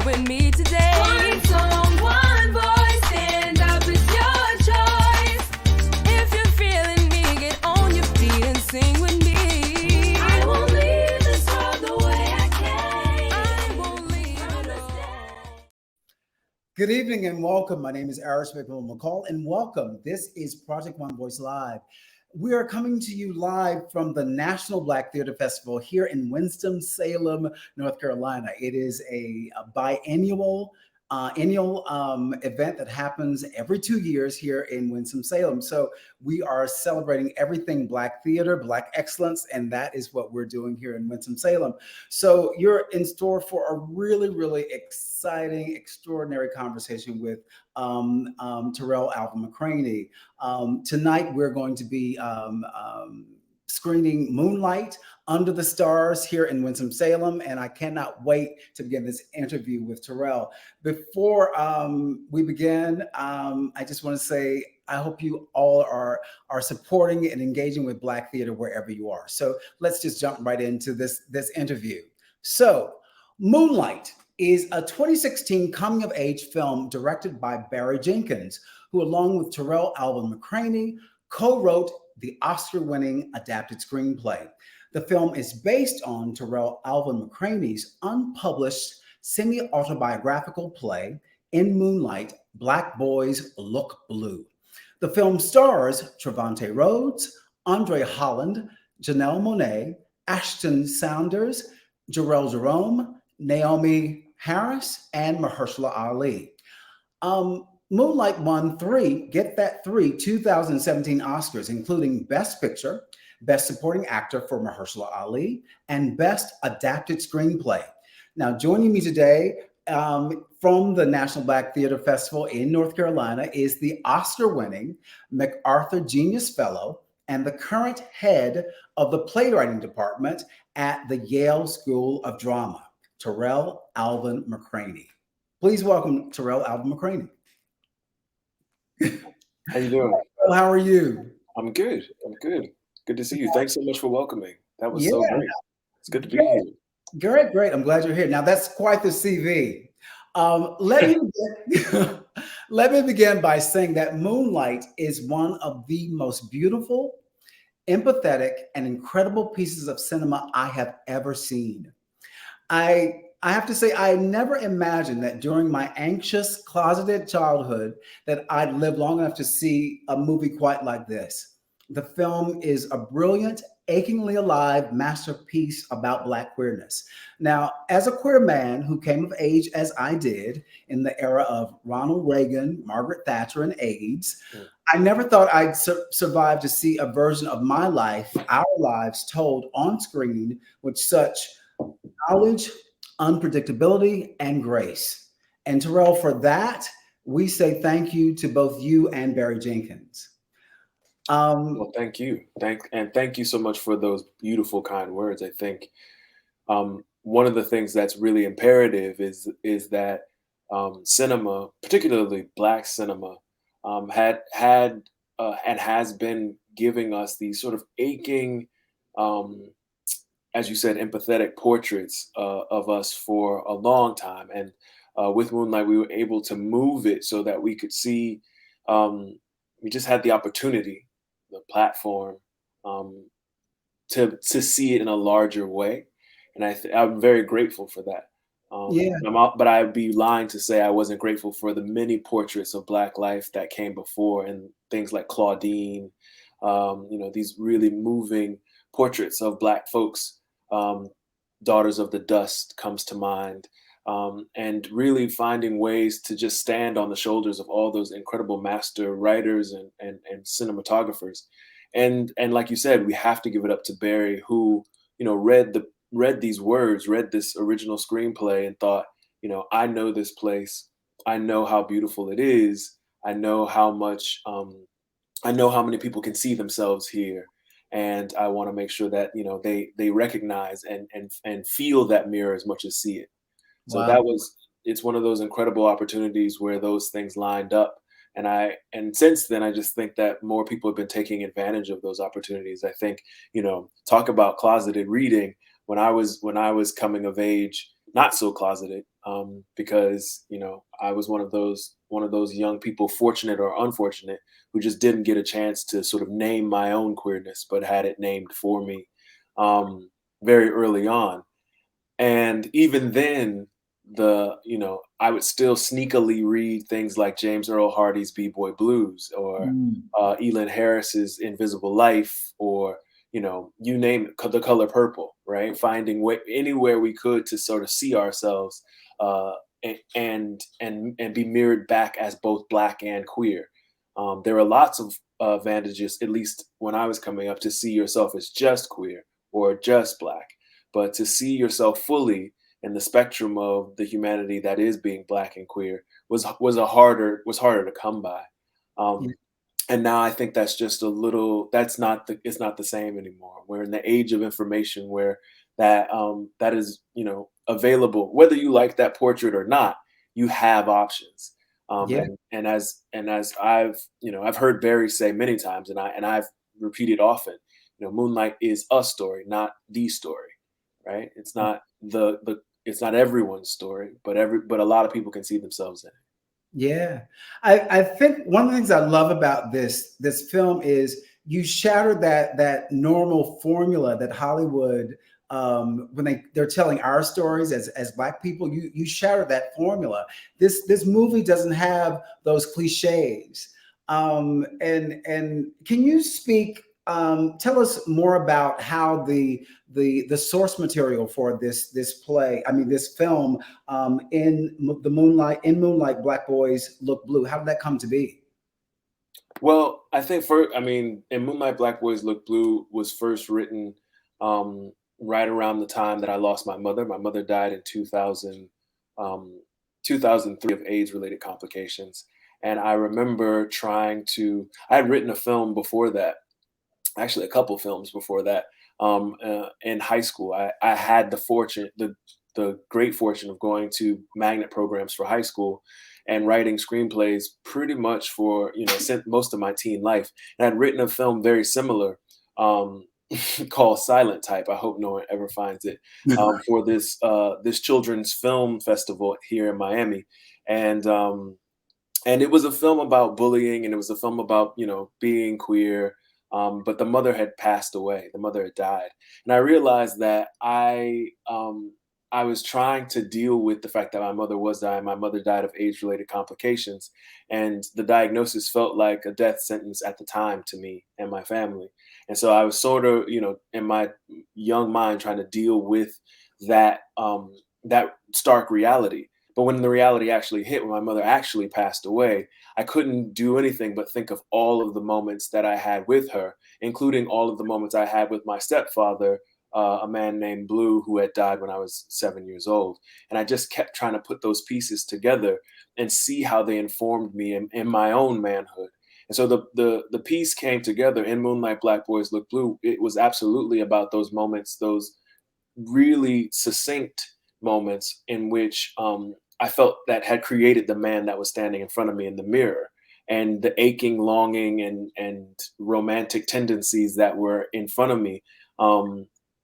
with me today. One song, one voice, stand up, it's your choice. If you're feeling me, get on your feet and sing with me. I won't leave this world the way I came. I won't leave on this day. Good evening and welcome. My name is Aris McCall and welcome. This is Project One Voice Live. We are coming to you live from the National Black Theater Festival here in Winston-Salem, North Carolina. It is a biannual event that happens every 2 years here in Winston-Salem. So we are celebrating everything Black theater, Black excellence, and that is what we're doing here in Winston-Salem. So you're in store for a really, really exciting, extraordinary conversation with Tarell, Alvin, McCraney. Tonight we're going to be screening Moonlight under the stars here in Winston-Salem, and I cannot wait to begin this interview with Tarell. Before we begin, I just want to say I hope you all are supporting and engaging with Black theater wherever you are. So let's just jump right into this interview. So Moonlight is a 2016 coming-of-age film directed by Barry Jenkins, who along with Tarell, Alvin, McCraney, co-wrote the Oscar-winning adapted screenplay. The film is based on Tarell Alvin McCraney's unpublished semi-autobiographical play, In Moonlight, Black Boys Look Blue. The film stars Trevante Rhodes, Andre Holland, Janelle Monáe, Ashton Saunders, Jarrell Jerome, Naomi Harris, and Mahershala Ali. Moonlight won three 2017 Oscars, including Best Picture, Best Supporting Actor for Mahershala Ali, and Best Adapted Screenplay. Now, joining me today from the National Black Theater Festival in North Carolina is the Oscar-winning MacArthur Genius Fellow and the current head of the playwriting department at the Yale School of Drama, Tarell Alvin McCraney. Please welcome Tarell Alvin McCraney. How you doing? Well, how are you? I'm good. Good to see you. Thanks so much for welcoming. That was so great. It's good to be here. Great. I'm glad you're here. Now, that's quite the CV. Let me begin by saying that Moonlight is one of the most beautiful, empathetic, and incredible pieces of cinema I have ever seen. I have to say, I never imagined that during my anxious, closeted childhood that I'd live long enough to see a movie quite like this. The film is a brilliant, achingly alive masterpiece about Black queerness. Now, as a queer man who came of age as I did in the era of Ronald Reagan, Margaret Thatcher, and AIDS, I never thought I'd survive to see a version of my life, our lives, told on screen with such knowledge, unpredictability, and grace. And Tarell, for that, we say thank you to both you and Barry Jenkins. Well, thank you. Thank you so much for those beautiful, kind words. I think one of the things that's really imperative is that cinema, particularly Black cinema, had and has been giving us these sort of aching, as you said, empathetic portraits of us for a long time. And with Moonlight, we were able to move it so that we could see, we just had the opportunity, the platform, to see it in a larger way. And I'm very grateful for that. But I'd be lying to say I wasn't grateful for the many portraits of Black life that came before, and things like Claudine, these really moving portraits of Black folks. Daughters of the Dust comes to mind, and really finding ways to just stand on the shoulders of all those incredible master writers and cinematographers. And like you said, we have to give it up to Barry, who, read these words, read this original screenplay and thought, I know this place. I know how beautiful it is. I know how much, I know how many people can see themselves here. And I want to make sure that, they recognize and feel that mirror as much as see it. So wow. It's one of those incredible opportunities where those things lined up. And since then, I just think that more people have been taking advantage of those opportunities. I think, talk about closeted reading. When I was coming of age, not so closeted, because I was one of those young people, fortunate or unfortunate, who just didn't get a chance to sort of name my own queerness, but had it named for me very early on. And even then, I would still sneakily read things like James Earl Hardy's B-Boy Blues, or Mm. Elin Harris's Invisible Life, or you name it, The Color Purple, right? Finding anywhere we could to sort of see ourselves, uh, and be mirrored back as both Black and queer. There are lots of advantages, at least when I was coming up, to see yourself as just queer or just Black, but to see yourself fully in the spectrum of the humanity that is being Black and queer was harder to come by. Yeah. Um, and now I think that's just it's not the same anymore. We're in the age of information where that is available, whether you like that portrait or not. You have options. Yeah. And as I've heard Barry say many times, and I've repeated often, Moonlight is a story, not the story, right? It's not everyone's story, but a lot of people can see themselves in it. Yeah. I think one of the things I love about this film is you shattered that normal formula that Hollywood, when they're telling our stories as Black people, you shattered that formula. This movie doesn't have those cliches. And can you speak, tell us more about how the source material for this play, I mean this film, in Moonlight, Black Boys Look Blue. How did that come to be? Well, I think in Moonlight, Black Boys Look Blue was first written um, right around the time that I lost my mother. My mother died in 2003 of AIDS-related complications. And I remember I had written a film before that, actually a couple films before that, in high school. I had the great fortune of going to magnet programs for high school and writing screenplays pretty much for since most of my teen life. And I'd written a film very similar, um, called Silent Type. I hope no one ever finds it, for this children's film festival here in Miami. And um, and it was a film about bullying, and it was a film about being queer. But the mother had passed away. The mother had died, and I realized that I was trying to deal with the fact that my mother was dying. My mother died of age-related complications, and the diagnosis felt like a death sentence at the time to me and my family. And so I was sort of, in my young mind, trying to deal with that stark reality. But when the reality actually hit, when my mother actually passed away, I couldn't do anything but think of all of the moments that I had with her, including all of the moments I had with my stepfather, a man named Blue, who had died when I was 7 years old. And I just kept trying to put those pieces together and see how they informed me in my own manhood. And so the piece came together in Moonlight, Black Boys Look Blue. It was absolutely about those moments, those really succinct moments in which I felt that had created the man that was standing in front of me in the mirror, and the aching longing and romantic tendencies that were in front of me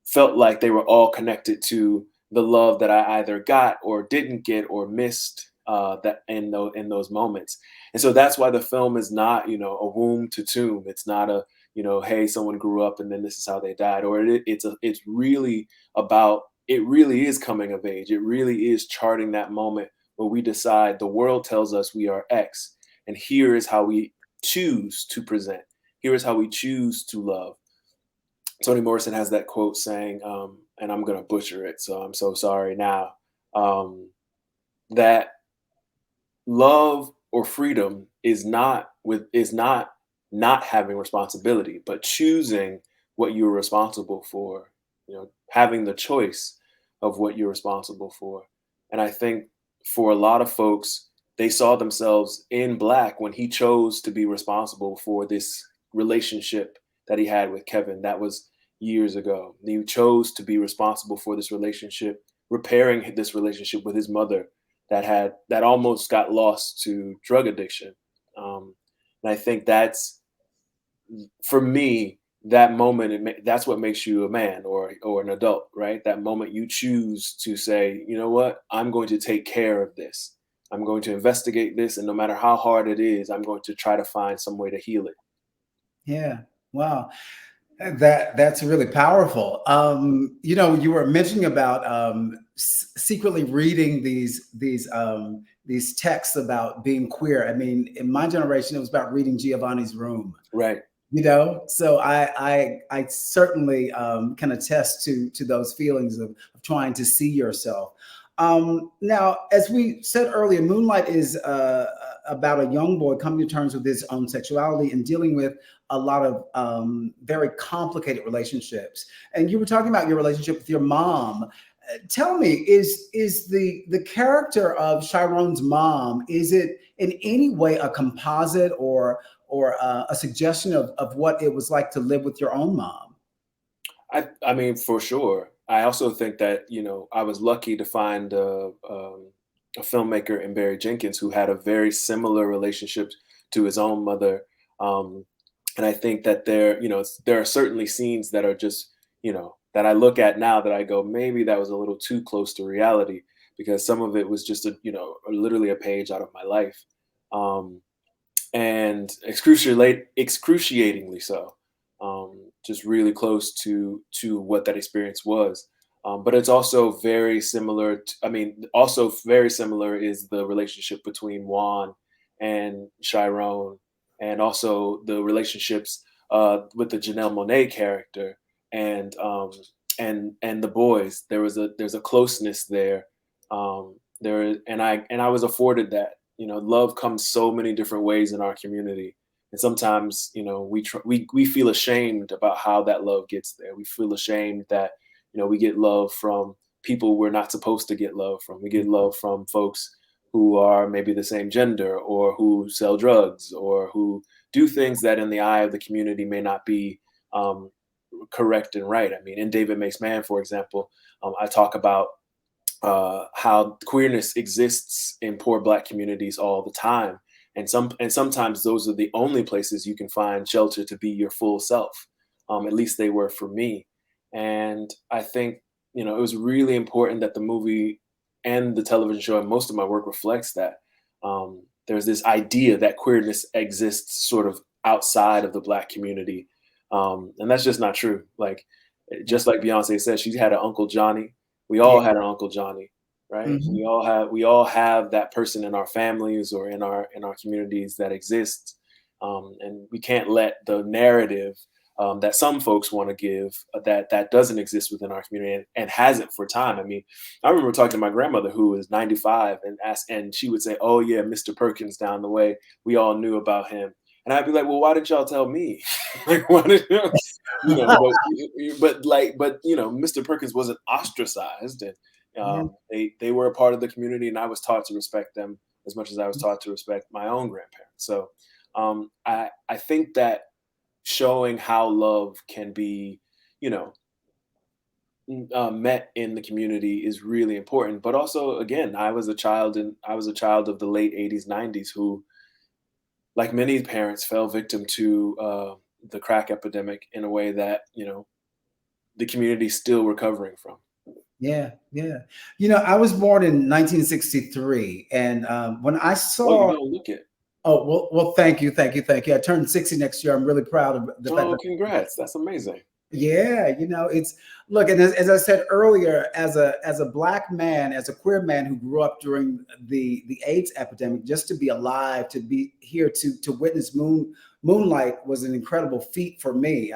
felt like they were all connected to the love that I either got or didn't get or missed, that in those moments. And so that's why the film is not a womb to tomb. It's not a hey, someone grew up and then this is how they died, or it's really about, it really is coming of age. It really is charting that moment where we decide the world tells us we are X, and here is how we choose to present. Here is how we choose to love. Toni Morrison has that quote saying, and I'm going to butcher it, so I'm so sorry now, that love or freedom is not not having responsibility, but choosing what you're responsible for, having the choice of what you're responsible for. And I think for a lot of folks, they saw themselves in Black when he chose to be responsible for this relationship that he had with Kevin. That was years ago. He chose to be responsible for this relationship, repairing this relationship with his mother that almost got lost to drug addiction. And I think that's, for me, that moment, that's what makes you a man or an adult, right? That moment you choose to say, you know what, I'm going to take care of this. I'm going to investigate this, and no matter how hard it is, I'm going to try to find some way to heal it. Yeah. Wow. That's really powerful. You know, you were mentioning about secretly reading these texts about being queer. I mean, in my generation, it was about reading Giovanni's Room. Right. You know, so I certainly can attest to those feelings of trying to see yourself. Now, as we said earlier, Moonlight is about a young boy coming to terms with his own sexuality and dealing with a lot of very complicated relationships. And you were talking about your relationship with your mom. Tell me, is the character of Chiron's mom, is it in any way a composite or a suggestion of what it was like to live with your own mom? I mean, for sure. I also think that, I was lucky to find a filmmaker in Barry Jenkins who had a very similar relationship to his own mother. And I think that there are certainly scenes that are just, that I look at now that I go, maybe that was a little too close to reality, because some of it was just literally a page out of my life. And excruciatingly so. Just really close to what that experience was. But it's also very similar. Also very similar is the relationship between Juan and Chiron, and also the relationships with the Janelle Monáe character and the boys. There's a closeness there. And I was afforded that. Love comes so many different ways in our community. And sometimes, we feel ashamed about how that love gets there. We feel ashamed that, we get love from people we're not supposed to get love from. We get love from folks who are maybe the same gender, or who sell drugs, or who do things that in the eye of the community may not be correct and right. I mean, in David Makes Man, for example, I talk about how queerness exists in poor Black communities all the time. And sometimes those are the only places you can find shelter to be your full self. At least they were for me. And I think, it was really important that the movie and the television show and most of my work reflects that. There's this idea that queerness exists sort of outside of the Black community. And that's just not true. Like, just like Beyonce said, she had an Uncle Johnny. We all had an Uncle Johnny. Right. Mm-hmm. We all have that person in our families or in our communities that exists. And we can't let the narrative that some folks want to give that doesn't exist within our community and hasn't for time. I mean, I remember talking to my grandmother, who is 95, and she would say, "Oh yeah, Mr. Perkins down the way. We all knew about him." And I'd be like, "Well, why didn't y'all tell me?" Like, why did but Mr. Perkins wasn't ostracized, and they were a part of the community, and I was taught to respect them as much as I was taught to respect my own grandparents. So I think that showing how love can be, met in the community is really important. But also, again, I was a child of the late 80s, 90s who, like many parents, fell victim to the crack epidemic in a way that, the community's still recovering from. Yeah, yeah. I was born in 1963, and when I Oh, saw, you don't look it. oh well, thank you. I turned 60 next year. I'm really proud of the fact Oh, that, congrats! That's amazing. yeah, it's look, and as I said earlier, as a Black man, as a queer man who grew up during the AIDS epidemic, just to be alive, to be here to witness Moonlight was an incredible feat for me.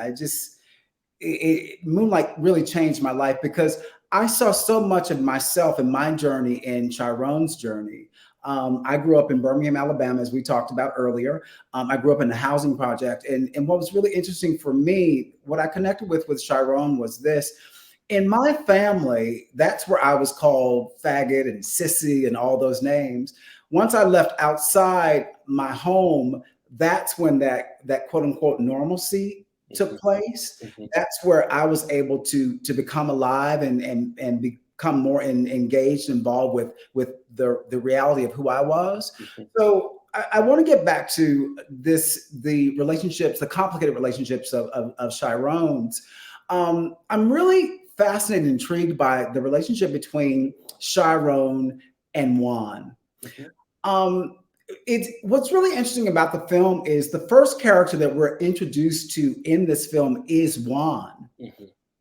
Moonlight really changed my life because I saw so much of myself and my journey in Chiron's journey. I grew up in Birmingham, Alabama, as we talked about earlier. I grew up in a housing project. And what was really interesting for me, what I connected with Chiron was this. In my family, that's where I was called faggot and sissy and all those names. Once I left outside my home, that's when that quote unquote normalcy took place. Mm-hmm. That's where I was able to become alive and become more engaged, involved with the reality of who I was. Mm-hmm. So I want to get back to the relationships, the complicated relationships of Chirone's. I'm really fascinated and intrigued by the relationship between Chirone and Juan. Um, what's really interesting about the film is the first character that we're introduced to in this film is Juan.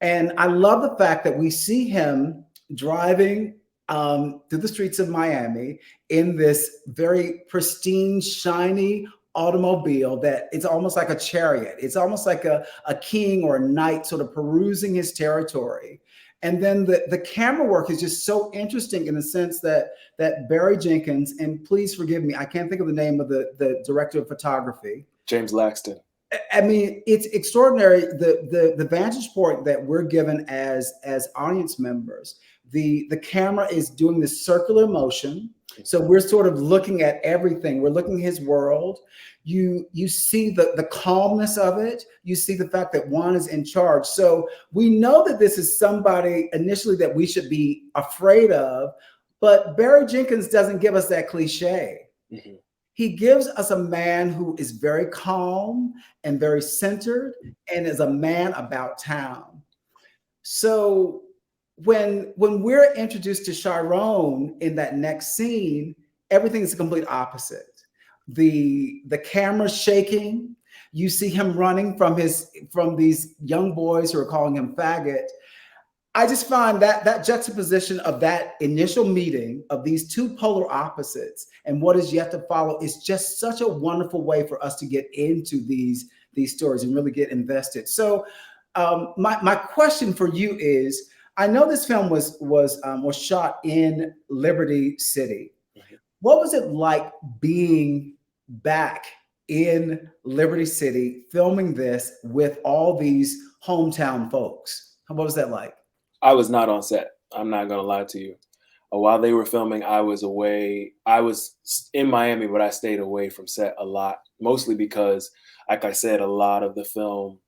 And I love the fact that we see him driving through the streets of Miami in this very pristine, shiny automobile that it's almost like a chariot. It's almost like a king or a knight sort of perusing his territory. And then the camera work is just so interesting in the sense that Barry Jenkins, and please forgive me, I can't think of the name of the director of photography. James Laxton. I mean, it's extraordinary, the vantage point that we're given as audience members. The camera is doing this circular motion. So we're sort of looking at everything. We're looking at his world. You see the calmness of it. You see the fact that Juan is in charge. So we know that this is somebody initially that we should be afraid of, but Barry Jenkins doesn't give us that cliche. He gives us a man who is very calm and very centered and is a man about town. So when we're introduced to Chirone in that next scene, everything is the complete opposite. The camera's shaking. You see him running from these young boys who are calling him faggot. I just find that juxtaposition of that initial meeting of these two polar opposites and what is yet to follow is just such a wonderful way for us to get into these stories and really get invested. So my question for you is, I know this film was shot in Liberty City. What was it like being back in Liberty City, filming this with all these hometown folks? What was that like? I was not on set. I'm not going to lie to you. While they were filming, I was away. I was in Miami, but I stayed away from set a lot, mostly because, like I said, a lot of the film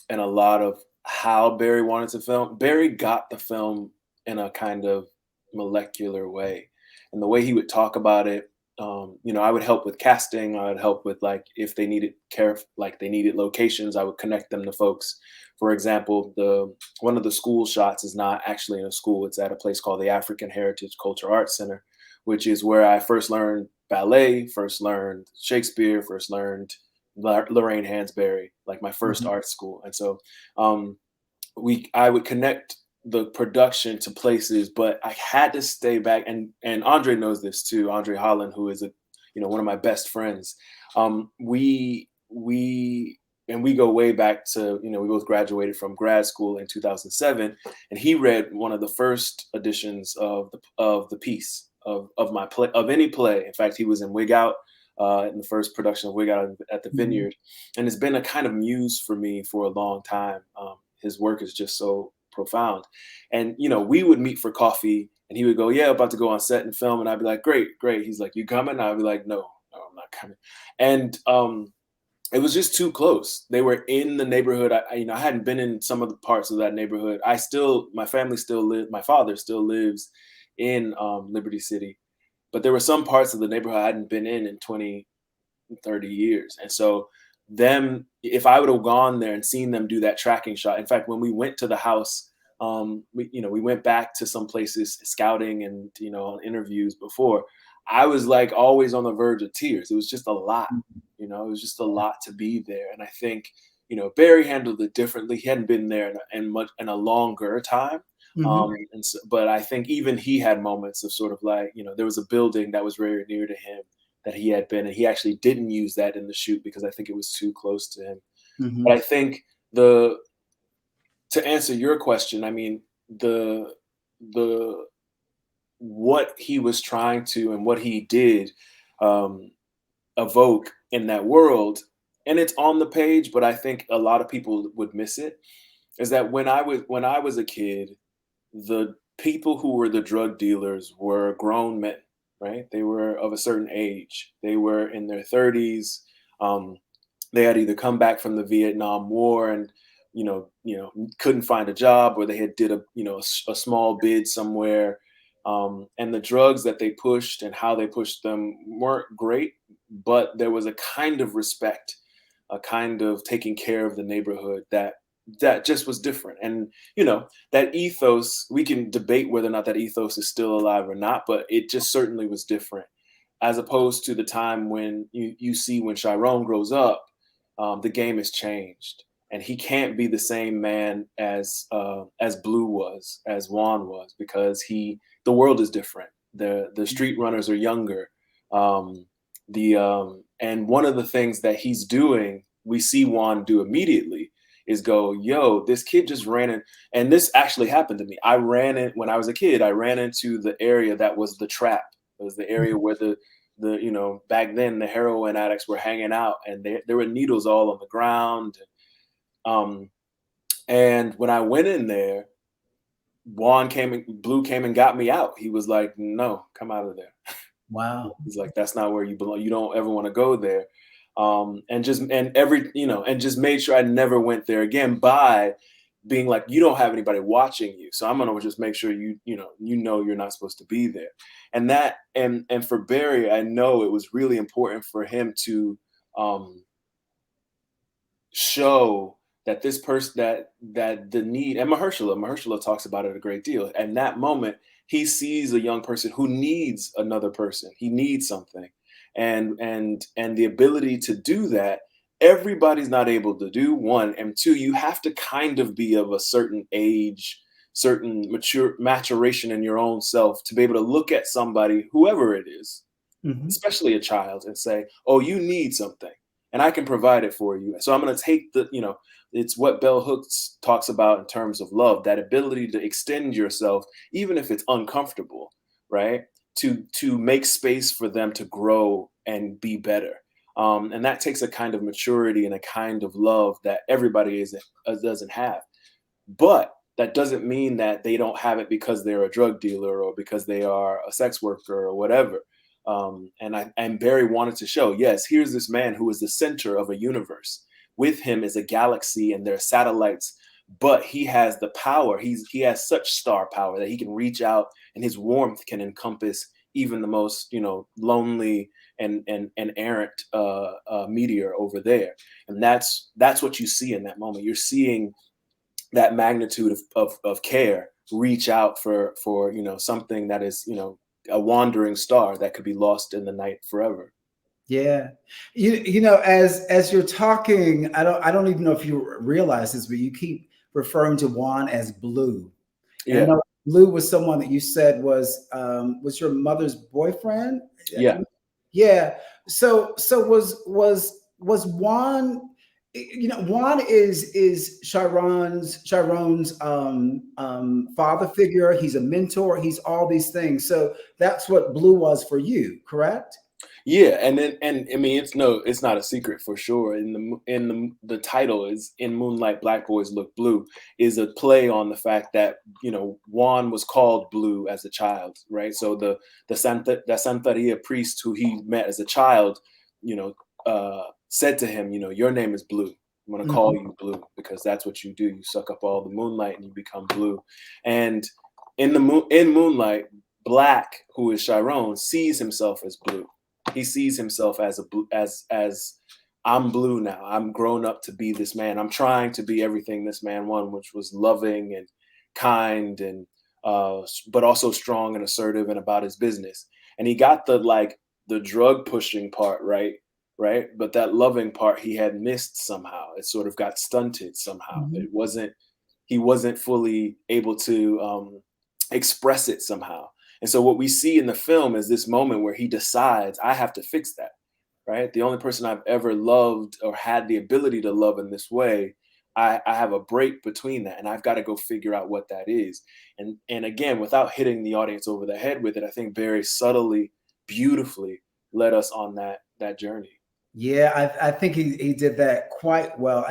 and a lot of how Barry wanted to film, Barry got the film in a kind of molecular way. And the way he would talk about it, I would help with casting. I would help with, like, if they needed they needed locations, I would connect them to folks. For example, one of the school shots is not actually in a school. It's at a place called the African Heritage Culture Arts Center, which is where I first learned ballet, first learned Shakespeare, first learned Lorraine Hansberry, like my first art school. And so I would connect the production to places, but I had to stay back. And Andre knows this too. Andre Holland, who is one of my best friends. We go way back to, we both graduated from grad school in 2007, and he read one of the first editions of the piece of my play, of any play. In fact, he was in Wig Out, in the first production of Wig Out at the Vineyard, and it's been a kind of muse for me for a long time. His work is just so profound, and we would meet for coffee, and he would go, "Yeah, about to go on set and film," and I'd be like, "Great." He's like, "You coming?" I'd be like, "No, I'm not coming," and it was just too close. They were in the neighborhood. I hadn't been in some of the parts of that neighborhood. My father still lives in Liberty City, but there were some parts of the neighborhood I hadn't been in 20, 30 years. And so if I would have gone there and seen them do that tracking shot. In fact, when we went to the house, we went back to some places scouting and, on interviews before. I was like always on the verge of tears. It was just a lot, it was just a lot to be there. And I think, Barry handled it differently. He hadn't been there in a longer time. But I think even he had moments of sort of like, there was a building that was very near to him that he had been, and he actually didn't use that in the shoot because I think it was too close to him. But I think to answer your question, I mean, what he was trying to and what he did evoke in that world, and it's on the page, but I think a lot of people would miss it, is that when I was a kid, the people who were the drug dealers were grown men, right? They were of a certain age. They were in their 30s. They had either come back from the Vietnam War and couldn't find a job, or they had did a small bid somewhere. And the drugs that they pushed and how they pushed them weren't great, but there was a kind of respect, a kind of taking care of the neighborhood that just was different. And that ethos, we can debate whether or not that ethos is still alive or not, but it just certainly was different, as opposed to the time when you see when Chiron grows up. The game has changed, and he can't be the same man as Blue was, as Juan was, because the world is different. The street runners are younger. And one of the things that he's doing, we see Juan do immediately, is go, yo, this kid just ran in. And this actually happened to me. When I was a kid, I ran into the area that was the trap. It was the area where the back then the heroin addicts were hanging out, and there were needles all on the ground. And when I went in there, Blue came and got me out. He was like, no, come out of there. Wow. He's like, that's not where you belong. You don't ever want to go there. And just made sure I never went there again by being like, you don't have anybody watching you, so I'm gonna just make sure you know you're not supposed to be there. And that and for Barry, I know it was really important for him to show that this person, that the need, and Mahershala talks about it a great deal. And that moment, he sees a young person who needs another person. He needs something, and the ability to do that, everybody's not able to do. One, and two, you have to kind of be of a certain age, certain maturation in your own self to be able to look at somebody, whoever it is, especially a child, and say, oh, you need something, and I can provide it for you. So I'm going to take it's what Bell Hooks talks about in terms of love, that ability to extend yourself, even if it's uncomfortable, right? To make space for them to grow and be better. And that takes a kind of maturity and a kind of love that everybody doesn't have. But that doesn't mean that they don't have it because they're a drug dealer or because they are a sex worker or whatever. And Barry wanted to show, yes, here's this man who is the center of a universe. With him is a galaxy and there are satellites, but he has the power. He has such star power that he can reach out, and his warmth can encompass even the most, lonely and errant meteor over there. And that's what you see in that moment. You're seeing that magnitude of care reach out for something that is, a wandering star that could be lost in the night forever. Yeah. As you're talking, I don't even know if you realize this, but you keep referring to Juan as Blue. Yeah. And I know Blue was someone that you said was your mother's boyfriend. Yeah. Yeah. So was Juan, Juan is Chiron's father figure. He's a mentor. He's all these things. So that's what Blue was for you, correct? Yeah, and I mean, it's not a secret for sure. The title is In Moonlight, Black Boys Look Blue, is a play on the fact that Juan was called Blue as a child, right? So the Santeria priest who he met as a child, said to him, your name is Blue. I'm gonna call you Blue because that's what you do. You suck up all the moonlight and you become blue. And in Moonlight, Black, who is Chiron, sees himself as blue. He sees himself as I'm blue now. I'm grown up to be this man. I'm trying to be everything this man was, which was loving and kind and but also strong and assertive and about his business. And he got the drug pushing part right, but that loving part he had missed somehow. It sort of got stunted somehow. He wasn't fully able to express it somehow. And so what we see in the film is this moment where he decides, I have to fix that, right? The only person I've ever loved or had the ability to love in this way, I have a break between that, and I've got to go figure out what that is. And again, without hitting the audience over the head with it, I think very subtly, beautifully led us on that journey. Yeah, I think he did that quite well.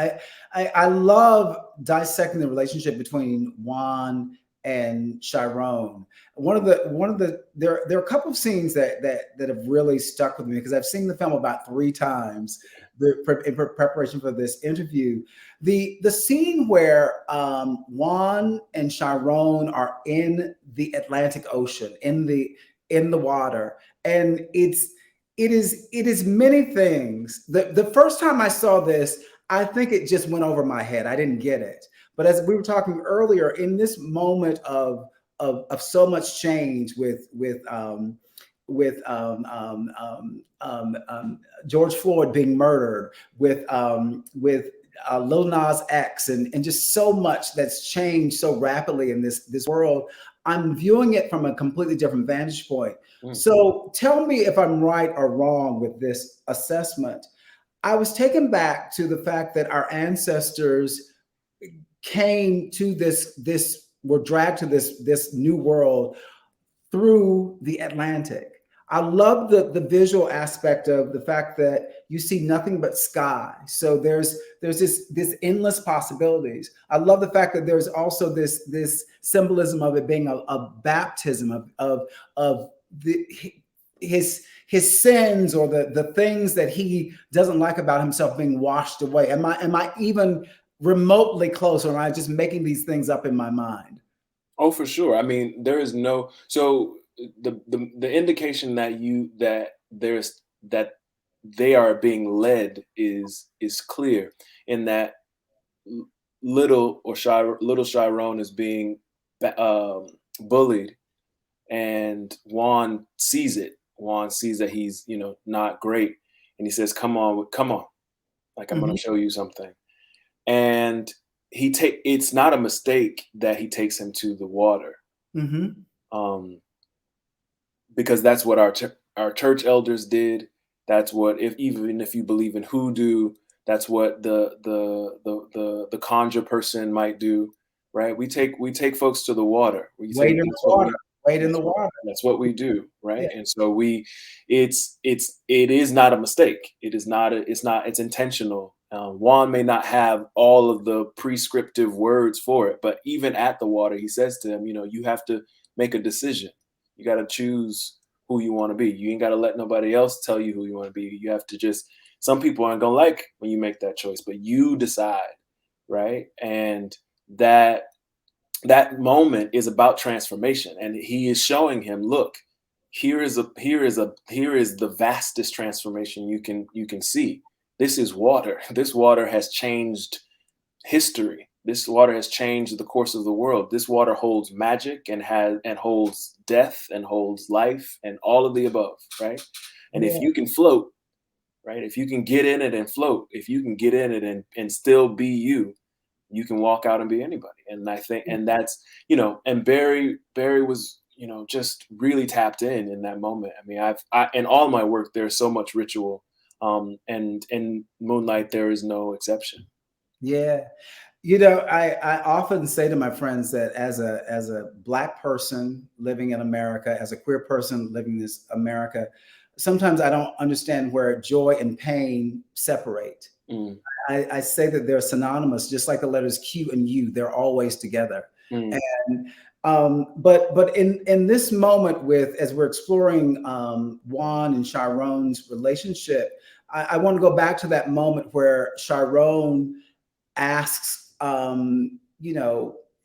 I love dissecting the relationship between Juan and Chiron. There are a couple of scenes that have really stuck with me because I've seen the film about 3 times in preparation for this interview. The scene where Juan and Chiron are in the Atlantic Ocean, in the water, and it is many things. The first time I saw this, I think it just went over my head. I didn't get it. But as we were talking earlier, in this moment of so much change with George Floyd being murdered, with Lil Nas X, and just so much that's changed so rapidly in this world. I'm viewing it from a completely different vantage point. So tell me if I'm right or wrong with this assessment. I was taken back to the fact that our ancestors came to were dragged to this new world through the Atlantic. I love the visual aspect of the fact that you see nothing but sky. So there's this endless possibilities. I love the fact that there's also this symbolism of it being a baptism of his sins, or the things that he doesn't like about himself being washed away. Am I even remotely close, or am I just making these things up in my mind? Oh, for sure. I mean, there is no the indication that they are being led is clear, in that little Chiron is being bullied, and Juan sees it. Juan sees that he's not great, and he says, "Come on, like I'm going to show you something." And it's not a mistake that he takes him to the water. Because that's what our church elders did. That's what, even if you believe in hoodoo, that's what the conjure person might do, right? We take folks to the water. Wade in the water. Wade in the water. That's what we do, right? Yeah. And so it is not a mistake. It's intentional. Juan may not have all of the prescriptive words for it, but even at the water, he says to him, you have to make a decision. You got to choose who you want to be. You ain't got to let nobody else tell you who you want to be. You have to some people aren't going to like when you make that choice, but you decide, right? And that moment is about transformation. And he is showing him, look, here is the vastest transformation you can see. This is water. This water has changed history. This water has changed the course of the world. This water holds magic and holds death and holds life and all of the above, right? And if you can float, right? If you can get in it and float, if you can get in it and still be you, you can walk out and be anybody. And I think, and that's, and Barry was, just really tapped in that moment. I mean, in all my work, there's so much ritual. And in Moonlight, there is no exception. Yeah. I often say to my friends that as a Black person living in America, as a queer person living in this America, sometimes I don't understand where joy and pain separate. I say that they're synonymous, just like the letters Q and U, they're always together. And but in this moment, as we're exploring Juan and Chiron's relationship, I want to go back to that moment where Chiron asks, am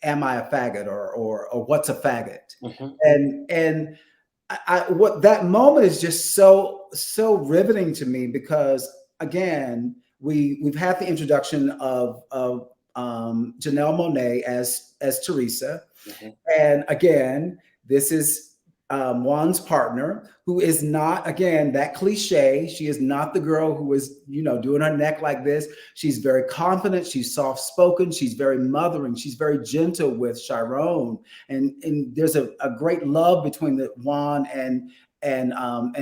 I a faggot, or what's a faggot? And what that moment is just so riveting to me, because again, we've had the introduction of Janelle Monáe as Teresa, and again, this is Juan's partner, who is not, again, that cliche. She is not the girl who is, doing her neck like this. She's very confident. She's soft-spoken. She's very mothering. She's very gentle with Chiron. And there's a great love between Juan and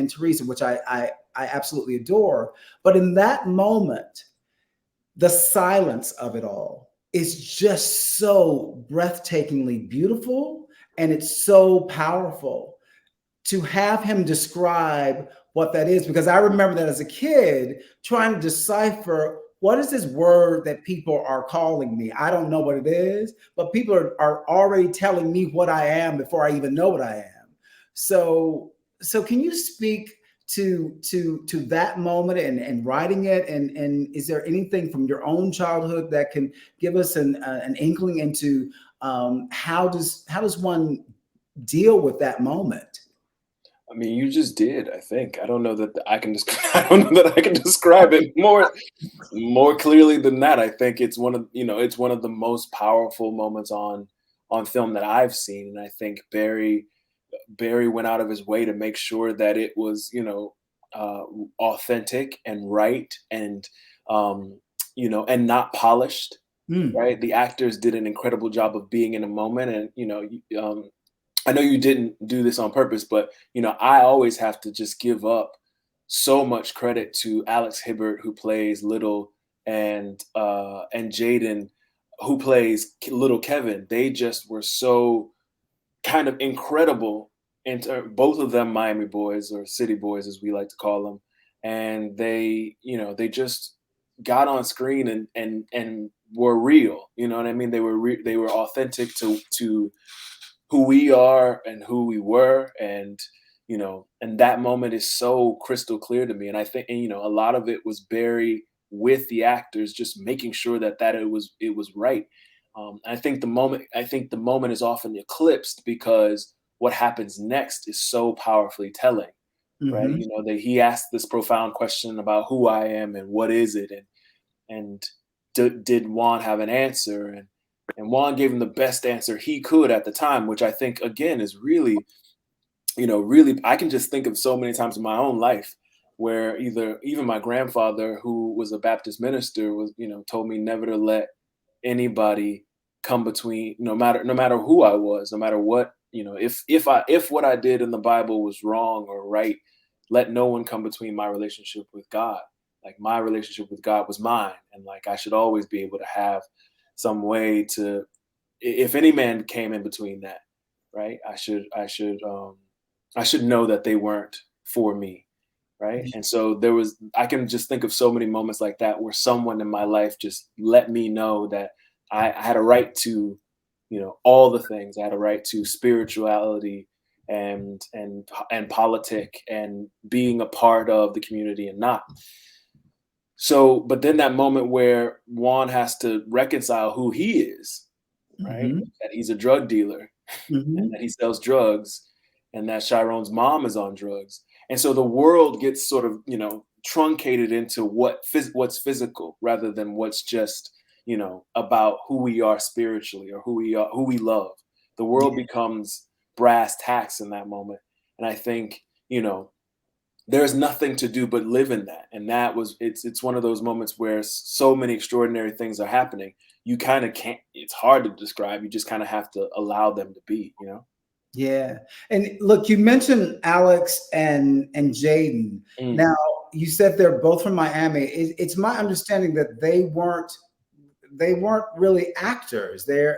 Teresa, which I absolutely adore. But in that moment, the silence of it all is just so breathtakingly beautiful, and it's so powerful to have him describe what that is, because I remember that as a kid trying to decipher, what is this word that people are calling me? I don't know what it is, but people are already telling me what I am before I even know what I am. So can you speak to that moment and writing it? And is there anything from your own childhood that can give us an inkling into how does one deal with that moment? I mean, you just did. I think I don't know that I can just. I don't know that I can describe it more clearly than that. I think it's one of it's one of the most powerful moments on film that I've seen, and I think Barry went out of his way to make sure that it was uh, authentic and right and and not polished. Mm, Right, the actors did an incredible job of being in a moment, and I know you didn't do this on purpose, but I always have to just give up so much credit to Alex Hibbert, who plays Little, and Jaden, who plays Little Kevin. They just were so kind of incredible, and both of them Miami boys or city boys, as we like to call them, and they just got on screen and were real. You know what I mean? They were authentic to who we are and who we were, and that moment is so crystal clear to me. And I think, and, a lot of it was Barry with the actors just making sure that it was right. I think the moment is often eclipsed because what happens next is so powerfully telling, right? mhm. That he asked this profound question about who I am and what is it, and did Juan have an answer? And Juan gave him the best answer he could at the time, which I think again is really, really, I can just think of so many times in my own life where even my grandfather, who was a Baptist minister, was, told me never to let anybody come between, no matter who I was, no matter what, if what I did in the Bible was wrong or right, let no one come between my relationship with God. Like my relationship with God was mine, and like I should always be able to have some way to, if any man came in between that, right? I should know that they weren't for me, right? And so I can just think of so many moments like that where someone in my life just let me know that I had a right to, all the things. I had a right to spirituality and politic and being a part of the community and not. So, but then that moment where Juan has to reconcile who he is, right? Mhm, That he's a drug dealer and mhm. that he sells drugs and that Chiron's mom is on drugs. And so the world gets sort of, truncated into what's physical rather than what's just, about who we are spiritually or who we love. The world Yeah, becomes brass tacks in that moment. And I think, there's nothing to do but live in that. And it's one of those moments where so many extraordinary things are happening. You kind of can't, it's hard to describe. You just kind of have to allow them to be. yeah. And look, you mentioned Alex and Jaden. Mm. Now, you said they're both from Miami. It's my understanding that they weren't really actors. They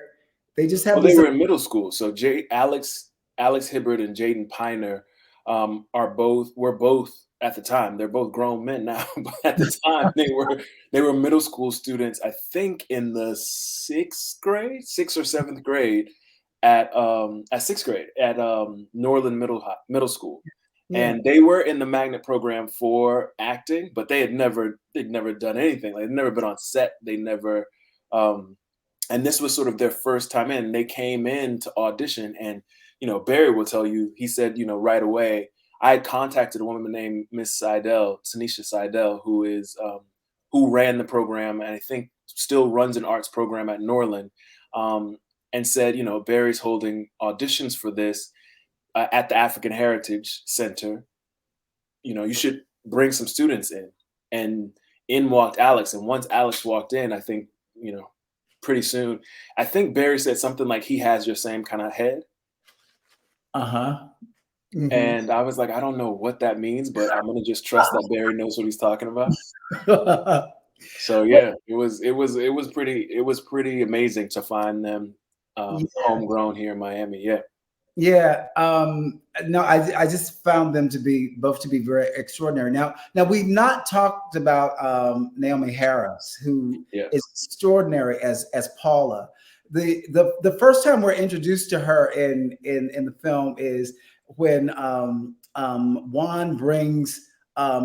just have Well, they this. were in middle school. So Alex Hibbert and Jaden Piner were both at the time. They're both grown men now, but at the time they were middle school students. I think in the sixth or seventh grade at sixth grade at Norland Middle School, Yeah. and they were in the magnet program for acting, but they'd never done anything. Like, they'd never been on set. They never. Um, and this was sort of their first time in. They came in to audition, and Barry will tell you, he said, right away, I had contacted a woman named Miss Seidel, Tanisha Seidel, who ran the program and I think still runs an arts program at Norland, um, and said, Barry's holding auditions for this at the African Heritage Center. You should bring some students in. And in walked Alex, and once Alex walked in, I think pretty soon. I think Barry said something like he has your same kind of head. Uh-huh. Mhm. And I was like, I don't know what that means, but I'm gonna just trust that Barry knows what he's talking about. So yeah, it was pretty amazing to find them homegrown here in Miami. Yeah. Yeah, no, I just found them to be both to be very extraordinary. Now we've not talked about Naomi Harris, who Yeah. is extraordinary as Paula. The first time we're introduced to her in the film is when Juan brings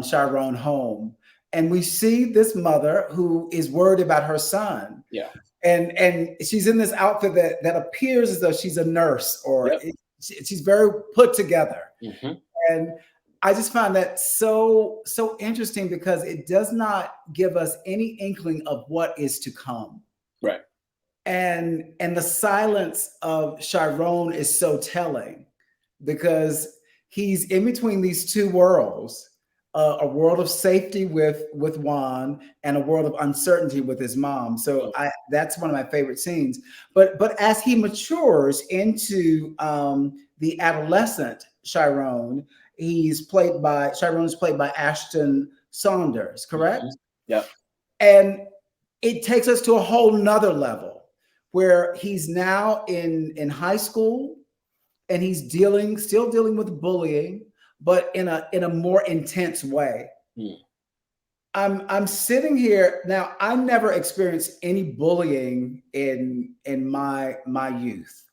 Chiron home, and we see this mother who is worried about her son, Yeah. and she's in this outfit that appears as though she's a nurse or Yep. she's very put together. Hmm. And I just found that so interesting because it does not give us any inkling of what is to come. Right. And the silence of Chiron is so telling because he's in between these two worlds, a world of safety with Juan and a world of uncertainty with his mom. So that's one of my favorite scenes. But as he matures into the adolescent Chiron, Chiron is played by Ashton Saunders, correct? Mm-hmm. Yeah. And it takes us to a whole nother level where he's now in high school and he's still dealing with bullying, but in a more intense way. Mm. I'm sitting here now. I never experienced any bullying in my youth.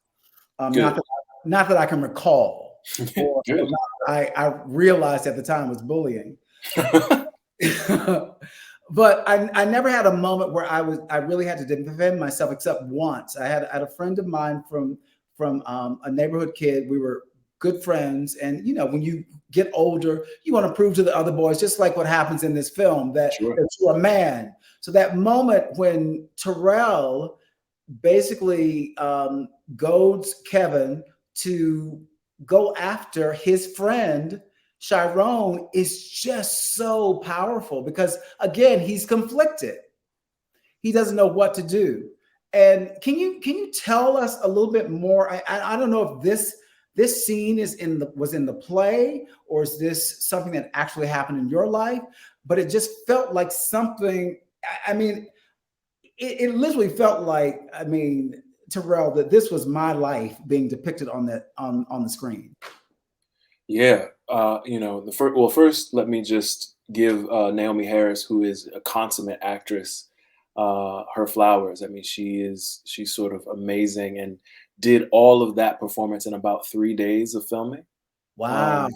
Not that I can recall, or I realized at the time was bullying. But I never had a moment where I really had to defend myself, except once. I had a friend of mine from a neighborhood kid. We were good friends, and when you get older, you want to prove to the other boys, just like what happens in this film, that you're a man. So that moment when Tarell basically goads Kevin to go after his friend Chiron is just so powerful because, again, he's conflicted. He doesn't know what to do. And can you tell us a little bit more? I don't know if this scene was in the play, or is this something that actually happened in your life? But it just felt like something. I mean, it literally felt like, Tarell, that this was my life being depicted on the screen. Yeah. First, let me just give Naomi Harris, who is a consummate actress, her flowers. I mean, she's sort of amazing and did all of that performance in about 3 days of filming. Wow.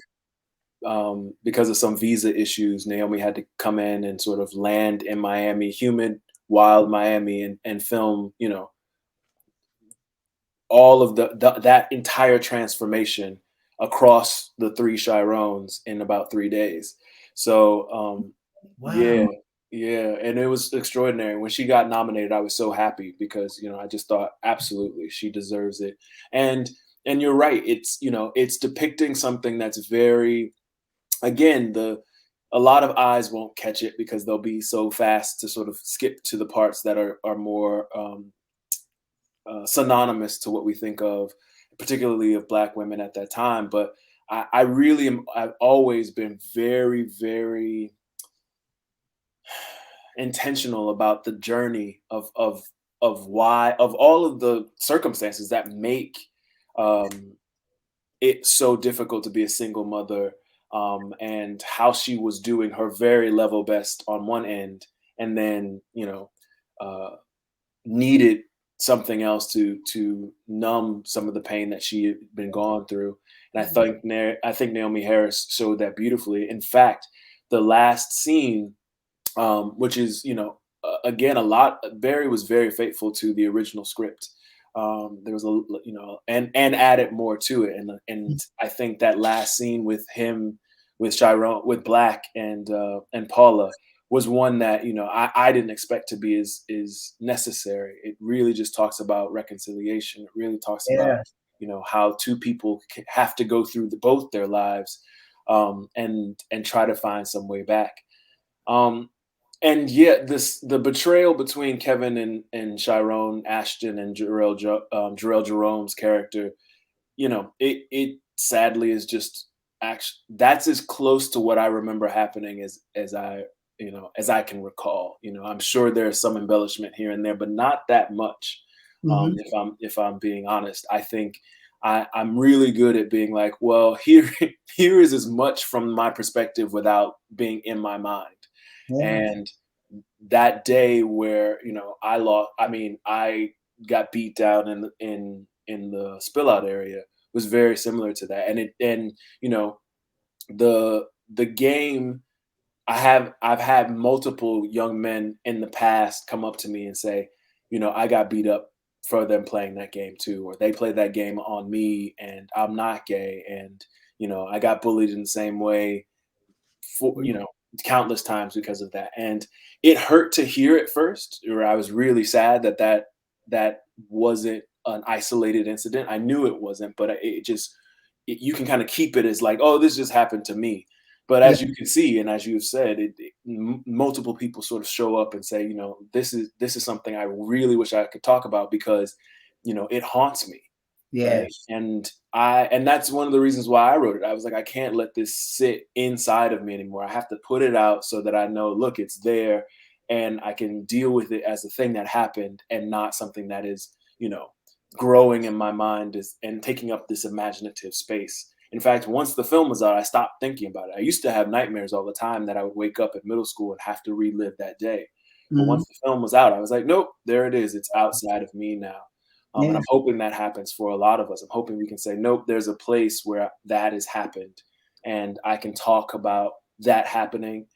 Because of some visa issues, Naomi had to come in and sort of land in Miami, humid, wild Miami, and film, all of that entire transformation across the 3 Chirons in about 3 days. So, wow. yeah, and it was extraordinary. When she got nominated, I was so happy because, I just thought absolutely she deserves it. And you're right. It's depicting something that's very, again, a lot of eyes won't catch it because they'll be so fast to sort of skip to the parts that are more synonymous to what we think of, particularly of Black women at that time. But I've always been very, very intentional about the journey of all of the circumstances that make it so difficult to be a single mother, and how she was doing her very level best on one end, and then needed something else to numb some of the pain that she had been gone through. And I think Naomi Harris showed that beautifully. In fact, the last scene, which is, again, Barry was very faithful to the original script. There was and added more to it. And I think that last scene with him, with Chiron, with Black and Paula, was one that, I didn't expect to be as necessary. It really just talks about reconciliation. It really talks about, how two people have to go through both their lives, and try to find some way back. And yet the betrayal between Kevin and Chiron, Ashton, and Jarrell Jerome's character, it sadly is just that's as close to what I remember happening as I can recall. I'm sure there's some embellishment here and there, but not that much. If I'm being honest, I think I'm really good at being like, well, here is as much from my perspective without being in my mind. And that day where, I got beat down in the spill out area was very similar to that. And the game, I've had multiple young men in the past come up to me and say, I got beat up for them playing that game too, or they played that game on me and I'm not gay. And, I got bullied in the same way for, Mm. countless times because of that. And it hurt to hear at first, or I was really sad that wasn't an isolated incident. I knew it wasn't, but you can kind of keep it as like, oh, this just happened to me. But Yeah. as you can see, and as you've said, multiple people sort of show up and say, this is something I really wish I could talk about because, it haunts me. Right. Yes. And that's one of the reasons why I wrote it. I was like, I can't let this sit inside of me anymore. I have to put it out so that I know, look, it's there and I can deal with it as a thing that happened and not something that is, growing in my mind and taking up this imaginative space. In fact, once the film was out, I stopped thinking about it. I used to have nightmares all the time that I would wake up at middle school and have to relive that day. But Mhm. once the film was out, I was like, nope, there it is. It's outside of me now. And Yeah. I'm hoping that happens for a lot of us. I'm hoping we can say, nope, there's a place where that has happened. And I can talk about that happening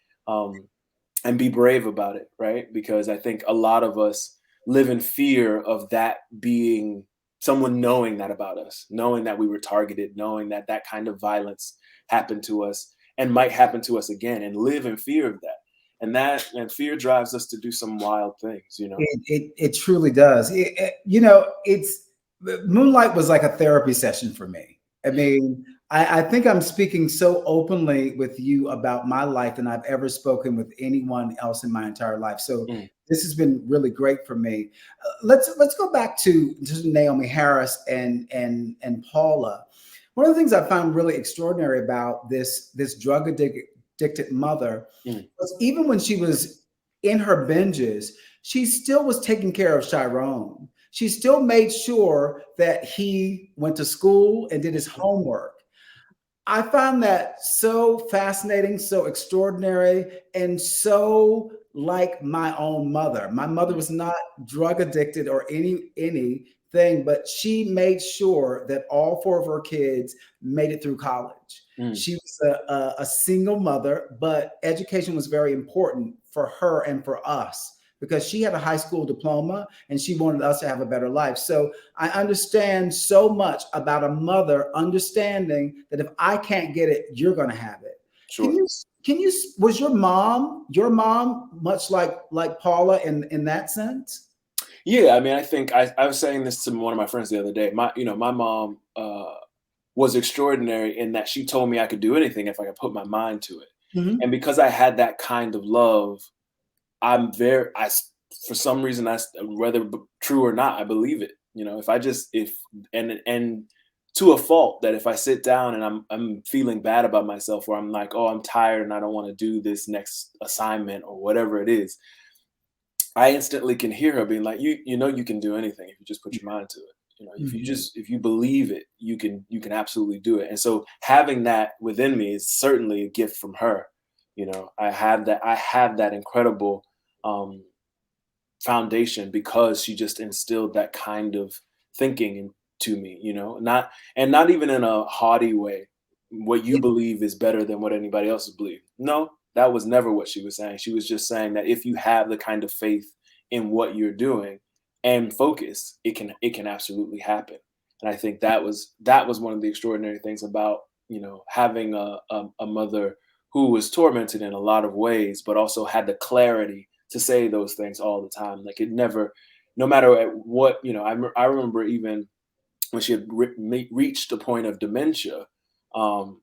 and be brave about it, right? Because I think a lot of us live in fear of that being someone knowing that about us, knowing that we were targeted, knowing that that kind of violence happened to us and might happen to us again, and live in fear of that. And fear drives us to do some wild things. It truly does. It's Moonlight was like a therapy session for me. I mean, I think I'm speaking so openly with you about my life than I've ever spoken with anyone else in my entire life. So Mm, this has been really great for me. Let's go back to Naomi Harris and Paula. One of the things I found really extraordinary about this addicted mother mm, was even when she was in her binges, she still was taking care of Chiron. She still made sure that he went to school and did his mhm, homework. I found that so fascinating, so extraordinary, and so like my own mother. My mother mm, was not drug addicted or anything, but she made sure that all four of her kids made it through college. mm. She was a single mother, but education was very important for her and for us because she had a high school diploma and she wanted us to have a better life. So I understand so much about a mother understanding that if I can't get it, you're going to have it. Can Sure. you can you was your mom much like Paula in that sense? Yeah, I mean, I think I was saying this to one of my friends the other day. My mom was extraordinary in that she told me I could do anything if I could put my mind to it. Mhm. And because I had that kind of love, for some reason, whether true or not, I believe it. If I just, if, and to a fault that if I sit down and I'm feeling bad about myself, or I'm like, oh, I'm tired and I don't want to do this next assignment or whatever it is, I instantly can hear her being like, you can do anything if you just put your mind to it. Mhm. If you believe it, you can absolutely do it. And so having that within me is certainly a gift from her. I have that incredible um foundation because she just instilled that kind of thinking into me, not even in a haughty way. What you Yeah. believe is better than what anybody else believe. No, that was never what she was saying. She was just saying that if you have the kind of faith in what you're doing and focus, it can absolutely happen. And I think that was one of the extraordinary things about having a mother who was tormented in a lot of ways, but also had the clarity to say those things all the time. Like it never, no matter at what, I remember even when she had reached a point of dementia, um,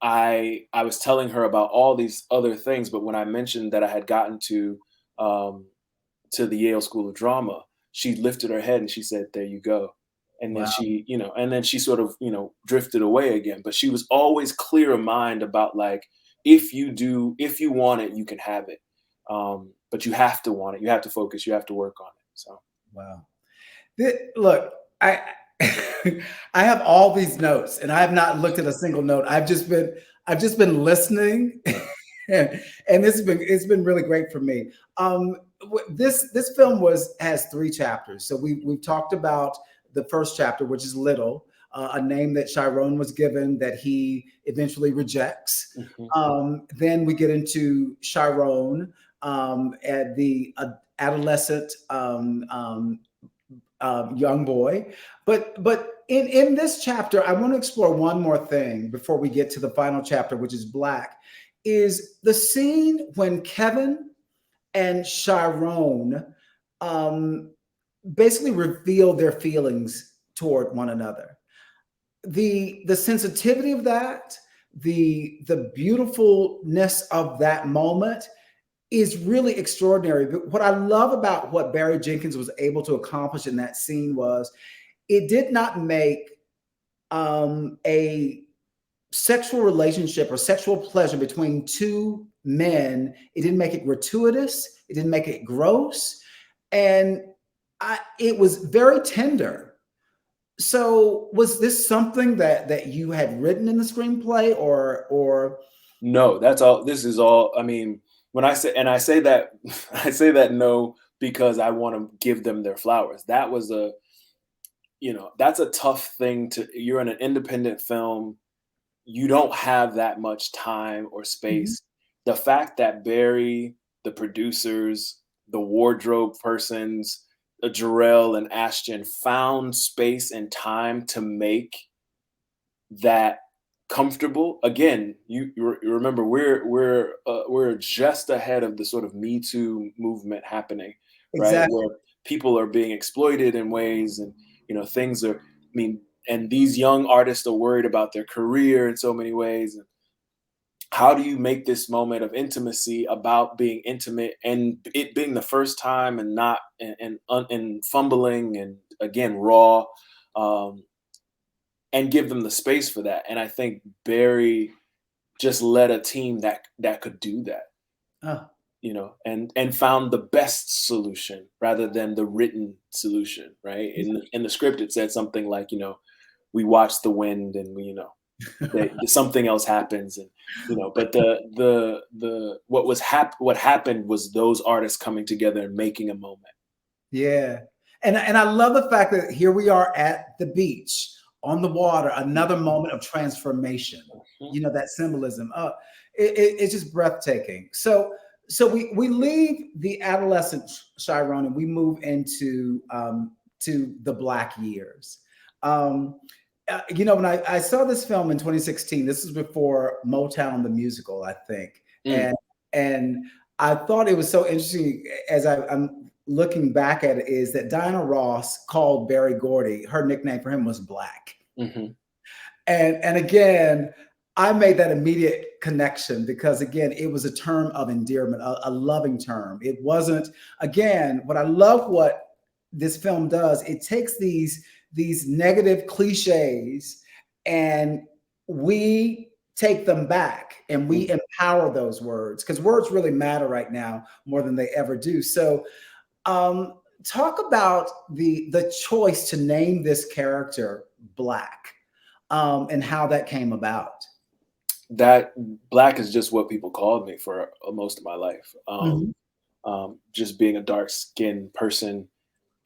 I was telling her about all these other things, but when I mentioned that I had gotten um, to the Yale School of Drama, she lifted her head and she said, "There you go." And then Wow. she sort of, drifted away again. But she was always clear of mind about like, if you want it, you can have it. But you have to want it. You have to focus. You have to work on it. So, Wow. Look, I I have all these notes and I have not looked at a single note. I've just been listening and it's been really great for me. This film has three chapters. So we've talked about the first chapter, which is Little, a name that Chiron was given that he eventually rejects. mhm, Then we get into Chiron at the adolescent young boy. But in this chapter, I want to explore one more thing before we get to the final chapter, which is Black, is the scene when Kevin and Chiron basically reveal their feelings toward one another. The sensitivity of that, the beautifulness of that moment is really extraordinary. But what I love about what Barry Jenkins was able to accomplish in that scene was it did not make a sexual relationship or sexual pleasure between two men. It didn't make it gratuitous. It didn't make it gross. And it was very tender. So was this something that you had written in the screenplay or No, that's all. This is all. I mean, when I say, and I say that, I say that no, because I want to give them their flowers. That was that's a tough thing you're in an independent film. You don't have that much time or space. The fact that Barry, the producers, the wardrobe persons, Jarrell and Ashton found space and time to make that comfortable. Again, you remember we're just ahead of the sort of Me Too movement happening, right? exactly? Where people are being exploited in ways, and things are. I mean, and these young artists are worried about their career in so many ways. And how do you make this moment of intimacy about being intimate and it being the first time and not and fumbling and again raw, and give them the space for that? And I think Barry just led a team that could do that, Oh, and found the best solution rather than the written solution, right? In the script, it said something like, we watch the wind and something else happens, and but what happened was those artists coming together and making a moment. yeah. And I love the fact that here we are at the beach on the water, another moment of transformation. That symbolism. It's just breathtaking. So we leave the adolescent Chiron and we move into to the Black years. When I saw this film in 2016, this was before Motown the musical, I think, and I thought it was so interesting as I'm looking back at it is that Diana Ross called Berry Gordy, her nickname for him was Black. And again, I made that immediate connection because again, it was a term of endearment, a loving term. It wasn't, again, what I love what this film does, it takes these negative cliches and we take them back and we empower those words because words really matter right now more than they ever do. So talk about the choice to name this character Black and how that came about. That Black is just what people called me for most of my life. Just being a dark-skinned person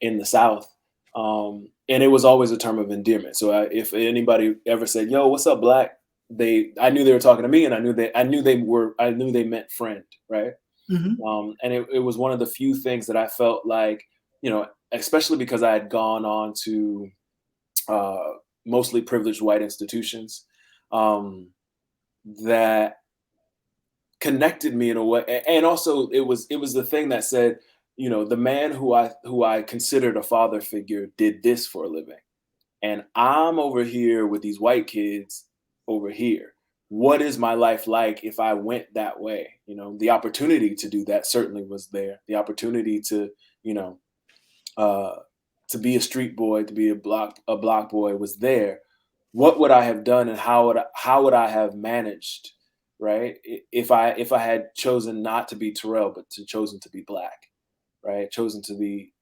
in the South. And it was always a term of endearment. So if anybody ever said, "Yo, what's up, Black?" I knew they were talking to me, and I knew they meant friend, right? And it was one of the few things that I felt like, especially because I had gone on to mostly privileged white institutions, that connected me in a way. And also it was the thing that said, the man who I considered a father figure did this for a living. And I'm over here with these white kids over here. What is my life like if I went that way? The opportunity to do that certainly was there. The opportunity to be a street boy, to be a block boy was there. What would I have done, and how would I have managed, right? If I had chosen not to be Tarell, but chosen to be Black, right? Chosen to be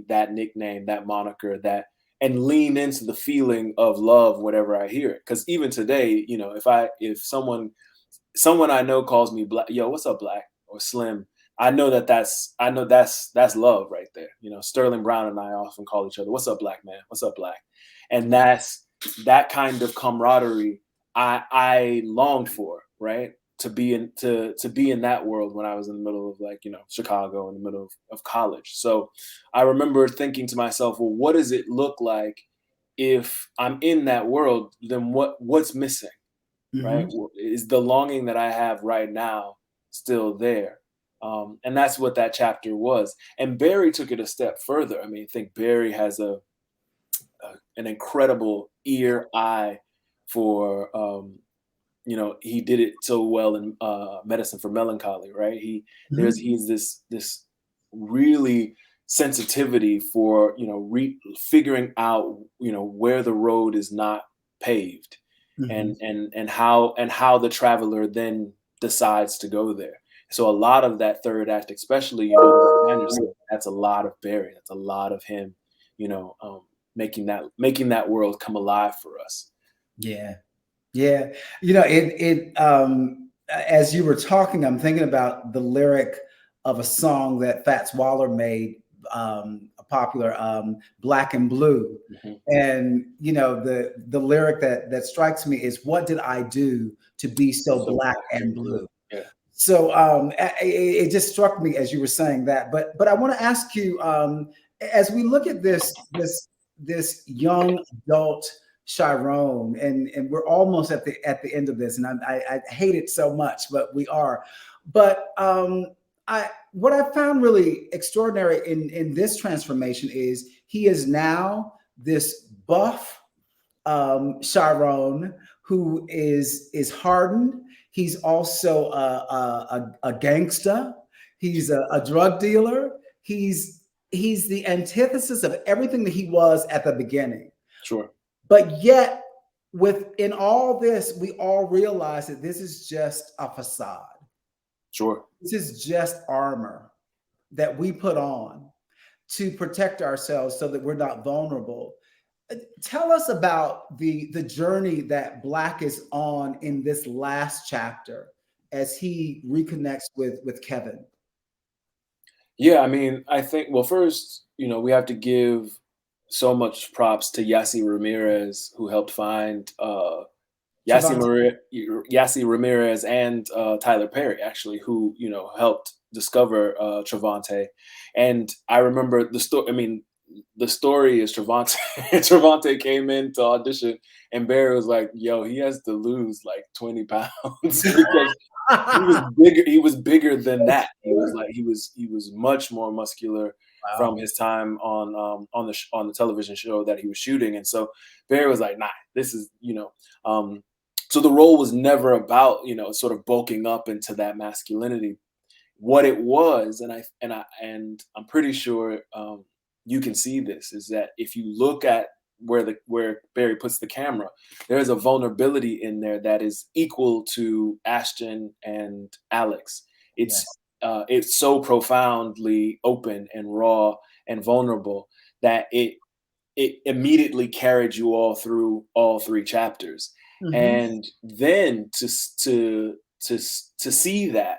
that nickname, that moniker, and lean into the feeling of love whenever I hear it. Because even today, if someone I know calls me Black, "Yo, what's up, Black?" or Slim, I know that's love right there. Sterling Brown and I often call each other, "What's up, Black man? What's up, Black?" And that's that kind of camaraderie I longed for, right? to be in that world when I was in the middle of, like, Chicago, in the middle of college. So I remember thinking to myself, well, what does it look like if I'm in that world? Then what's missing, right? Mhm. Is the longing that I have right now still there? And that's what that chapter was. And Barry took it a step further. I mean, I think Barry has an incredible eye for, he did it so well in Medicine for Melancholy, right? Mhm. He's this really sensitivity for, figuring out, where the road is not paved, Mhm. and how the traveler then decides to go there. So a lot of that third act, especially, Anderson, that's a lot of Barry. That's a lot of him, you know, um, making that world come alive for us. Yeah. Yeah. As you were talking, I'm thinking about the lyric of a song that Fats Waller made, a popular, Black and Blue. Mhm. And the lyric that strikes me is, what did I do to be so So black black and and blue. blue? Yeah. So it just struck me as you were saying that. But I want to ask you, as we look at this young adult Chiron, and we're almost at the end of this, and I hate it so much, but we are. But what I found really extraordinary in this transformation is he is now this buff, Chiron, who is hardened. He's also a gangster. He's a drug dealer. He's the antithesis of everything that he was at the beginning. Sure. But yet, within all this, we all realize that this is just a facade. Sure. This is just armor that we put on to protect ourselves so that we're not vulnerable. Tell us about the journey that Black is on in this last chapter as he reconnects with Kevin. Yeah, I mean, I think, well, first, we have to give so much props to Yassi Ramirez, who helped find Trevante. Yassi Ramirez and Tyler Perry, actually, who helped discover Trevante. And I remember the story. I mean, the story is Trevante. Trevante came in to audition, and Barry was like, "Yo, he has to lose like 20 pounds because he was bigger. He was bigger than that. He was much more muscular from Wow. his time on the television show that he was shooting." And so Barry was like, "Nah, this is." So the role was never about sort of bulking up into that masculinity. What it was, and I'm pretty sure you can see this, is that if you look at where Barry puts the camera, there is a vulnerability in there that is equal to Ashton and Alex. Yes. It's so profoundly open and raw and vulnerable that it immediately carried you all through all three chapters. Mhm. And then to see that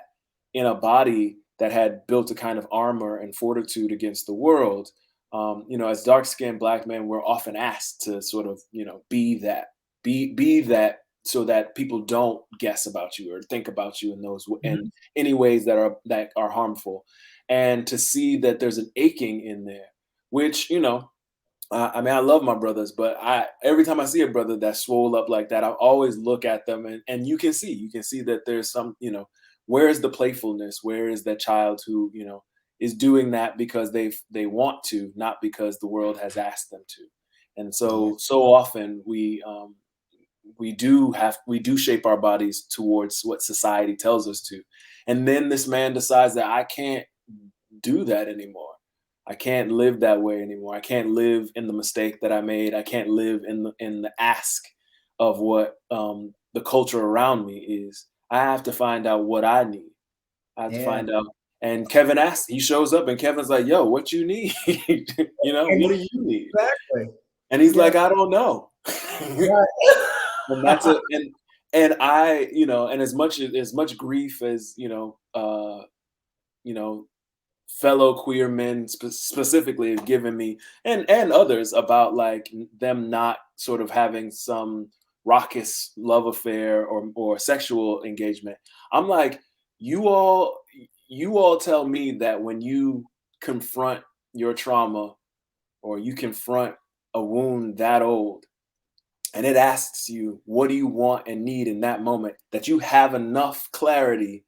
in a body that had built a kind of armor and fortitude against the world, as dark-skinned Black men, we're often asked to sort of, be that, so that people don't guess about you or think about you in those Mhm. in any ways that are harmful. And to see that there's an aching in there, which, I mean, I love my brothers, but every time I see a brother that's swole up like that, I always look at them, and you can see that there's some, where is the playfulness? Where is that child who, is doing that because they want to, not because the world has asked them to. And Yeah. so often we do shape our bodies towards what society tells us to. And then this man decides that I can't do that anymore. I can't live that way anymore. I can't live in the mistake that I made. I can't live in the ask of what the culture around me is. I have to find out what I need. I have to Yeah. find out. And Kevin asks, he shows up, and Kevin's like, "Yo, what you need? And What do you need?" exactly. And he's Yeah. like, "I don't know." And that's Right. a and I, and as much grief as you know, fellow queer men specifically have given me, and others, about like them not sort of having some raucous love affair or sexual engagement. I'm like, you all tell me that when you confront your trauma or you confront a wound that old and it asks you, what do you want and need in that moment, that you have enough clarity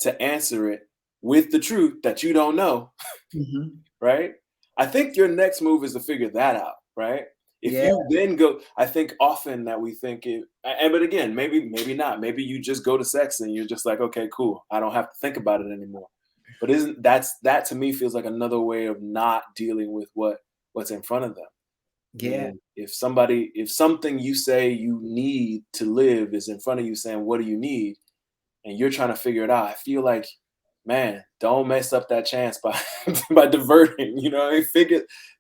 to answer it with the truth that you don't know, Mm-hmm. right? I think your next move is to figure that out, right? If Yeah. you then go, I think often that we think it, and but again, maybe not. Maybe you just go to sex and you're just like, okay, cool. I don't have to think about it anymore. But isn't that to me feels like another way of not dealing with what's in front of them. Yeah. Meaning, if something you say you need to live is in front of you saying, what do you need? And you're trying to figure it out. I feel like, man, don't mess up that chance by by diverting. You know,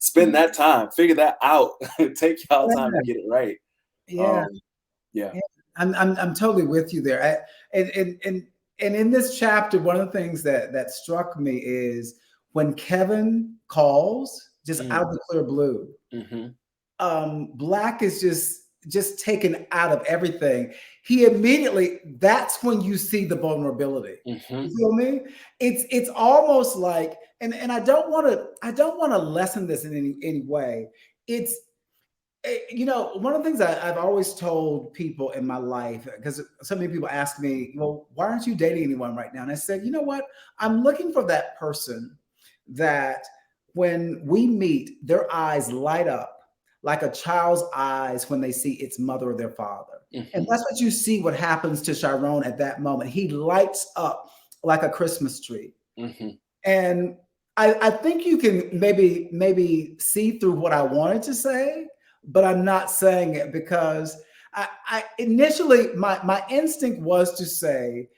spend that time, figure that out. Take y'all time to get it right. Yeah. Um, yeah. Yeah. I'm totally with you there. And in this chapter, one of the things that struck me is when Kevin calls just out of the clear blue. Mm-hmm. Black is just taken out of everything. He immediately, that's when you see the vulnerability. Mm-hmm. You feel me? It's almost like, and I don't want to lessen this in any way. It's one of the things I've always told people in my life, because so many people ask me, well, why aren't you dating anyone right now? And I said, you know what? I'm looking for that person that when we meet, their eyes light up like a child's eyes when they see its mother or their father. Mm-hmm. And that's what you see what happens to Chiron at that moment. He lights up like a Christmas tree. Mm-hmm. And I think you can maybe see through what I wanted to say, but I'm not saying it because I initially my instinct was to say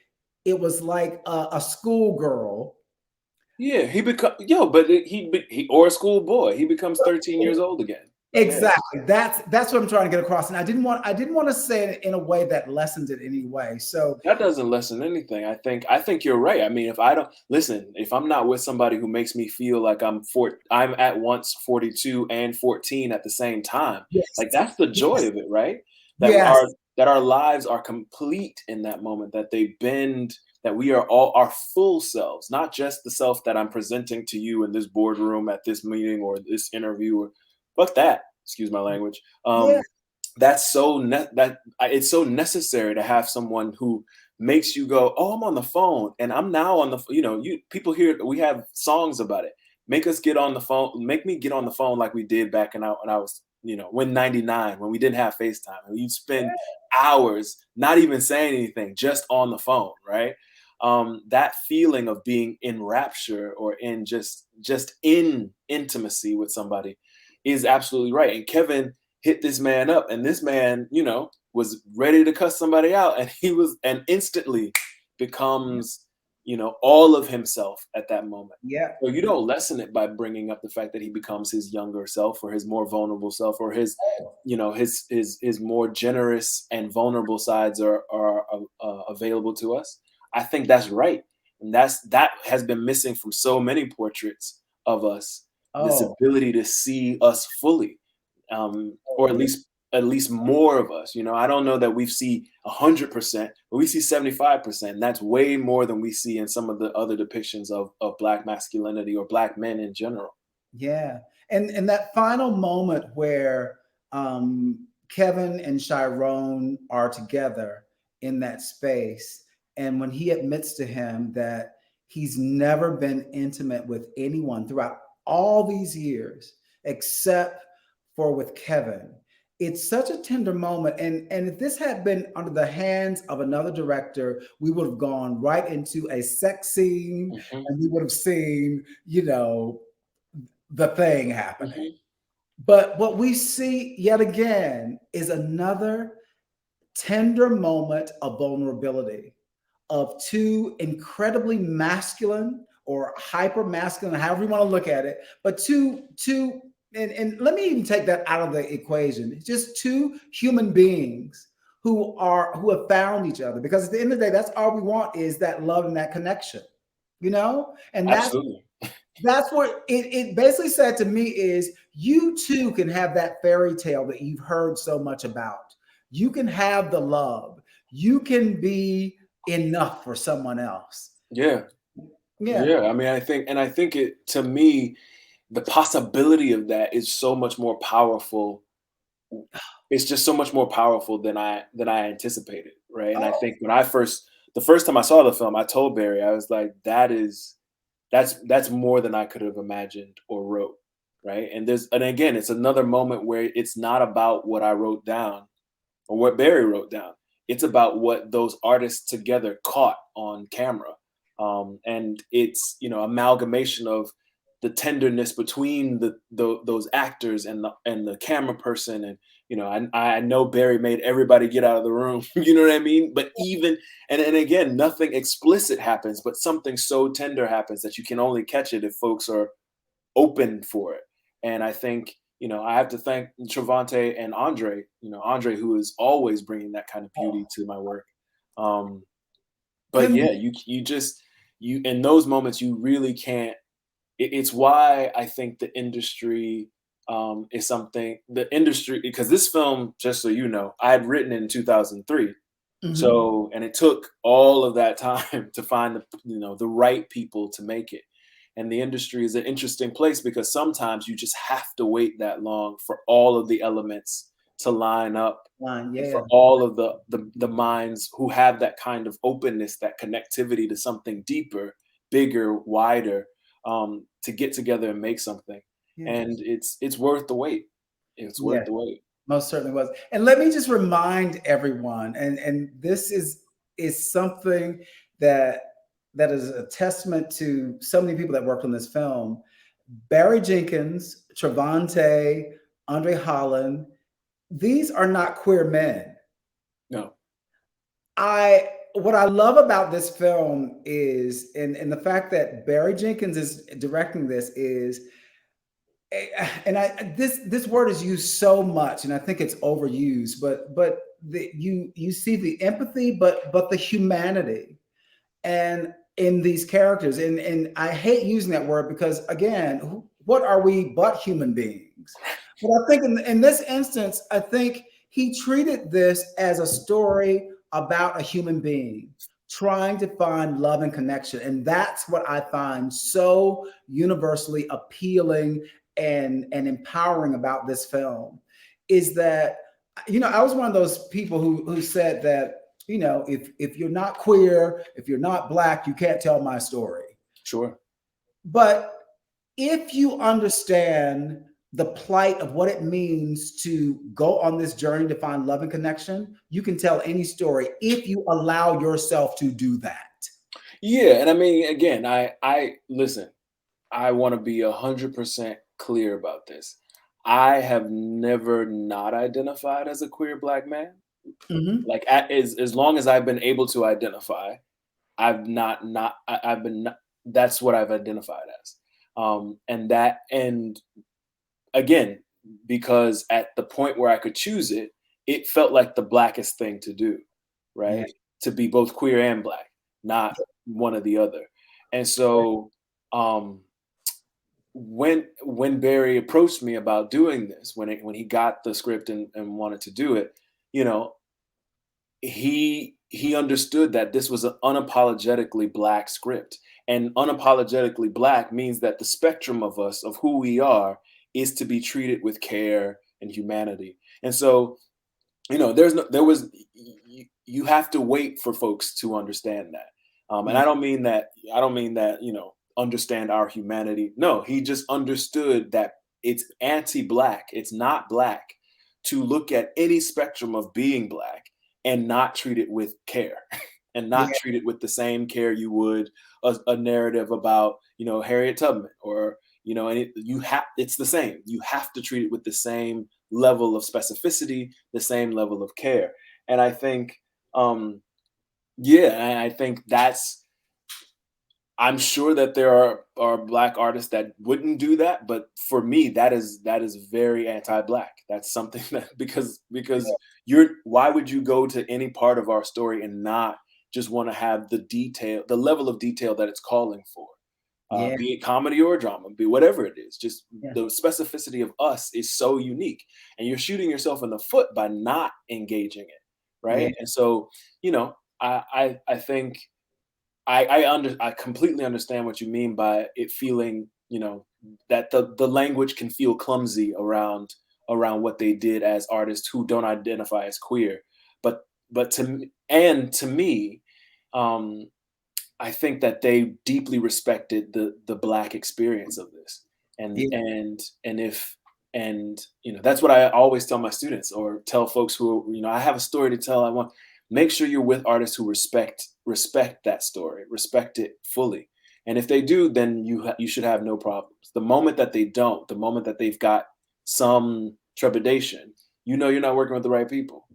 it was like a schoolgirl. Yeah, he or a school boy. He becomes 13 years old again. Exactly. Yeah. That's what I'm trying to get across. And I didn't want to say it in a way that lessened it any way. So that doesn't lessen anything. I think you're right. I mean, if I'm not with somebody who makes me feel like I'm at once 42 and 14 at the same time. yes, Like that's the joy yes, of it, right? yes, That our lives are complete in that moment, that they bend, that we are all our full selves, not just the self that I'm presenting to you in this boardroom at this meeting or this interview or fuck that, excuse my language. yeah, That's it's so necessary to have someone who makes you go, oh, I'm on the phone and I'm now on the, people hear, we have songs about it. Make me get on the phone like we did back when I was, when 99, when we didn't have FaceTime, and you'd spend hours not even saying anything, just on the phone, right? That feeling of being in rapture or in just in intimacy with somebody is absolutely right. And Kevin hit this man up, and this man, was ready to cuss somebody out, and instantly becomes, all of himself at that moment. yeah. So you don't lessen it by bringing up the fact that he becomes his younger self or his more vulnerable self or his, his more generous and vulnerable sides are available to us. I think that's right. And that has been missing from so many portraits of us, this Oh, ability to see us fully, or at least more of us. I don't know that we see 100%, but we see 75%. That's way more than we see in some of the other depictions of Black masculinity or Black men in general. yeah. And that final moment where Kevin and Chiron are together in that space, and when he admits to him that he's never been intimate with anyone throughout all these years except for with Kevin. It's such a tender moment. And if this had been under the hands of another director, we would have gone right into a sex scene, Mm-hmm. and we would have seen, the thing happening. Mm-hmm. But what we see yet again is another tender moment of vulnerability of two incredibly masculine or hyper masculine, however you want to look at it, but and let me even take that out of the equation. It's just two human beings who have found each other, because at the end of the day, that's all we want, is that love and that connection, and Absolutely. that's what it basically said to me, is you too can have that fairy tale that you've heard so much about. You can have the love. You can be enough for someone else. Yeah. Yeah. Yeah. I mean, I think it, to me, the possibility of that is so much more powerful. It's just so much more powerful than I anticipated, right? And I Oh, think the first time I saw the film, I told Barry, I was like, that's more than I could have imagined or wrote, right? And again, it's another moment where it's not about what I wrote down or what Barry wrote down. It's about what those artists together caught on camera. And it's, amalgamation of the tenderness between those actors and the camera person. And, I know Barry made everybody get out of the room, you know what I mean? But even, and again, nothing explicit happens, but something so tender happens that you can only catch it if folks are open for it. And I think, I have to thank Travante and Andre, Andre, who is always bringing that kind of beauty oh. to my work. Um, but Can yeah, you just, in those moments, you really can't, it's why I think the industry is something, the industry, because this film, just so you know, I had written it in 2003. Mhm. So, and it took all of that time to find the right people to make it. And the industry is an interesting place because sometimes you just have to wait that long for all of the elements to line up, Fine, and yeah. for all of the minds who have that kind of openness, that connectivity to something deeper, bigger, wider, to get together and make something. And Yes. it's worth the wait. It's worth Yes. the wait. Most certainly was. And let me just remind everyone, and this is something that that is a testament to so many people that worked on this film. Barry Jenkins, Travante, Andre Holland, these are not queer men. No. I What I love about this film is, and the fact that Barry Jenkins is directing this is, and this word is used so much, and I think it's overused, but you see the empathy, but the humanity, and in these characters, and I hate using that word because again, what are we but human beings? But I think in this instance, I think he treated this as a story about a human being trying to find love and connection, and that's what I find so universally appealing and empowering about this film is that I was one of those people who said that if you're not queer, if you're not black, you can't tell my story. Sure. But if you understand the plight of what it means to go on this journey to find love and connection, you can tell any story if you allow yourself to do that. Yeah, and I mean, again, I listen. I want to be 100% clear about this. I have never not identified as a queer black man. Mhm. Like, as long as I've been able to identify, I've been that's what I've identified as. And again, because at the point where I could choose it, it felt like the blackest thing to do, Yeah. right? To be both queer and black, not one or the other. And so, um, when Barry approached me about doing this, when he got the script and wanted to do it, you know, he understood that this was an unapologetically black script. And unapologetically black means that the spectrum of us, of who we are, is to be treated with care and humanity. And so, you have to wait for folks to understand that. And Yeah. I don't mean that, understand our humanity. No, he just understood that it's anti-black, it's not black to look at any spectrum of being black and not treat it with care and not Yeah. treat it with the same care you would a narrative about, Harriet Tubman, or, and it's the same. You have to treat it with the same level of specificity, the same level of care. And I think, I think I'm sure that there are black artists that wouldn't do that, but for me, that is very anti-black. That's something that, because why would you go to any part of our story and not just want to have the level of detail that it's calling for? Yeah. be it comedy or drama, be whatever it is. Just Yeah. the specificity of us is so unique, and you're shooting yourself in the foot by not engaging it, Yeah. right? And so, I think I completely understand what you mean by it feeling, that the language can feel clumsy around what they did as artists who don't identify as queer. But to me, um, I think that they deeply respected the Black experience of this, and Yeah. and if and that's what I always tell my students or tell folks who I have a story to tell. I want make sure you're with artists who respect that story, respect it fully, and if they do, then you should have no problems. The moment that they don't, the moment that they've got some trepidation, you're not working with the right people.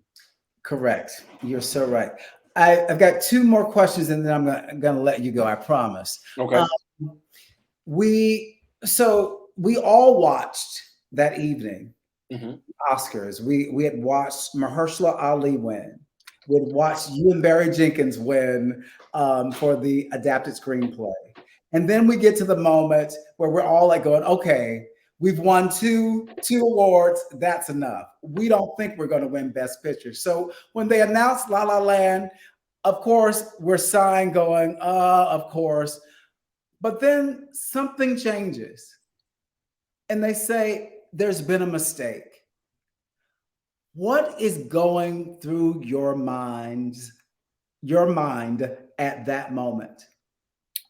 Correct. You're so right. I've got two more questions, and then I'm gonna let you go. I promise. Okay. We all watched that evening Hmm. Oscars. We had watched Mahershala Ali win. We had watched you and Barry Jenkins win for the adapted screenplay, and then we get to the moment where we're all like going, "Okay, we've won two awards. That's enough. We don't think we're going to win Best Picture." So when they announced La La Land, of course we're sighing, going, of course." But then something changes, and they say there's been a mistake. What is going through your mind at that moment?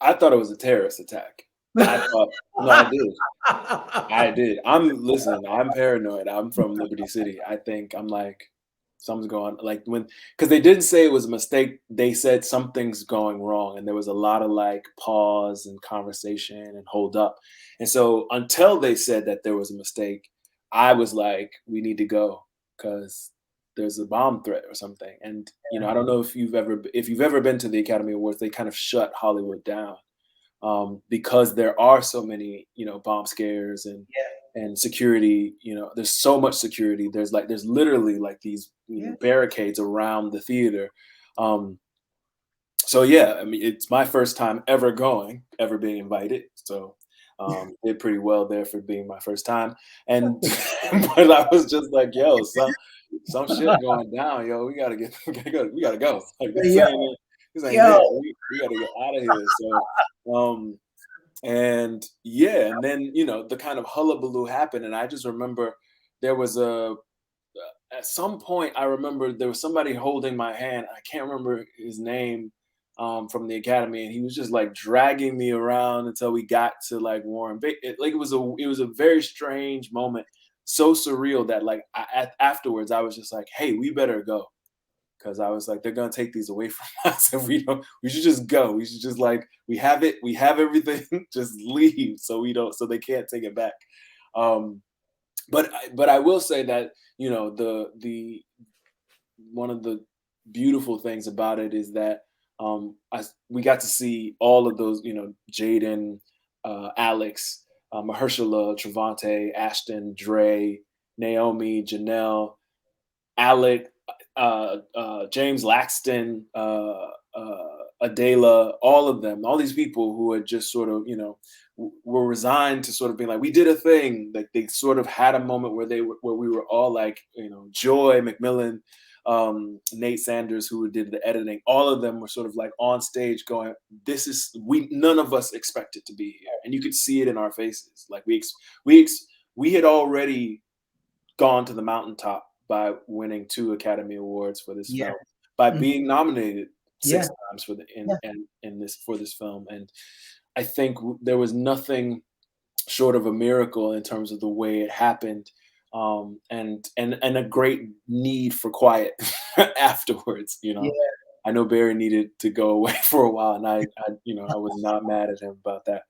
I thought it was a terrorist attack. I thought, no, I did. I did. I'm paranoid. I'm from Liberty City. I'm like, something's going like because they didn't say it was a mistake. They said something's going wrong. And there was a lot of like pause and conversation and hold up. And so until they said that there was a mistake, I was like, we need to go because there's a bomb threat or something. And, I don't know if you've ever been to the Academy Awards, they kind of shut Hollywood down. Because there are so many, bomb scares and security. There's so much security. There's literally like these barricades around the theater. So yeah, I mean, it's my first time ever being invited. So did pretty well there for being my first time. And but I was just like, yo, some shit going down, yo. We gotta we gotta go. Like this ain't it. We gotta get out of here. So and yeah, and then the kind of hullabaloo happened, and I just remember there was at some point I remember there was somebody holding my hand. I can't remember his name from the Academy, and he was just like dragging me around until we got to like Warren. It was a very strange moment, so surreal that like afterwards I was just like, hey, we better go. Because I was like, they're gonna take these away from us, and we should just go. We should just like, we have everything, just leave, so they can't take it back. But I will say that the one of the beautiful things about it is that we got to see all of those, Jaden, Alex, Mahershala, Trevante, Ashton, Dre, Naomi, Janelle, Alec, James Laxton, Adela, all of them, all these people who had just sort of, were resigned to sort of being like, we did a thing. Like they sort of had a moment where we were all like, Joy McMillan, Nate Sanders, who did the editing, all of them were sort of like on stage going, none of us expected to be here. And you could see it in our faces. Like we had already gone to the mountaintop by winning 2 Academy Awards for this film, by being nominated 6 times for this film. And I think there was nothing short of a miracle in terms of the way it happened. And a great need for quiet afterwards, I know Barry needed to go away for a while, and I was not mad at him about that.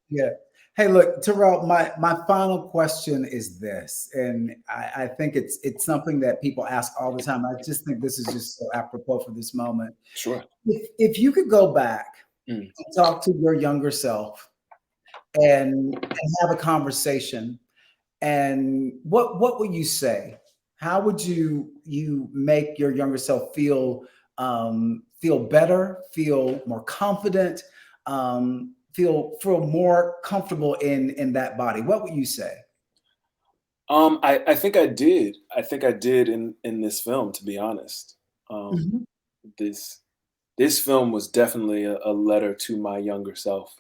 Yeah. Hey, look, Tarell, my final question is this, and I think it's something that people ask all the time. I just think this is just so apropos for this moment. Sure. If you could go back and talk to your younger self and have a conversation, and what would you say? How would you make your younger self feel better, feel more confident? feel more comfortable in that body? What would you say? I think I did. I think I did in this film, to be honest. Um, Mhm. this this film was definitely a letter to my younger self.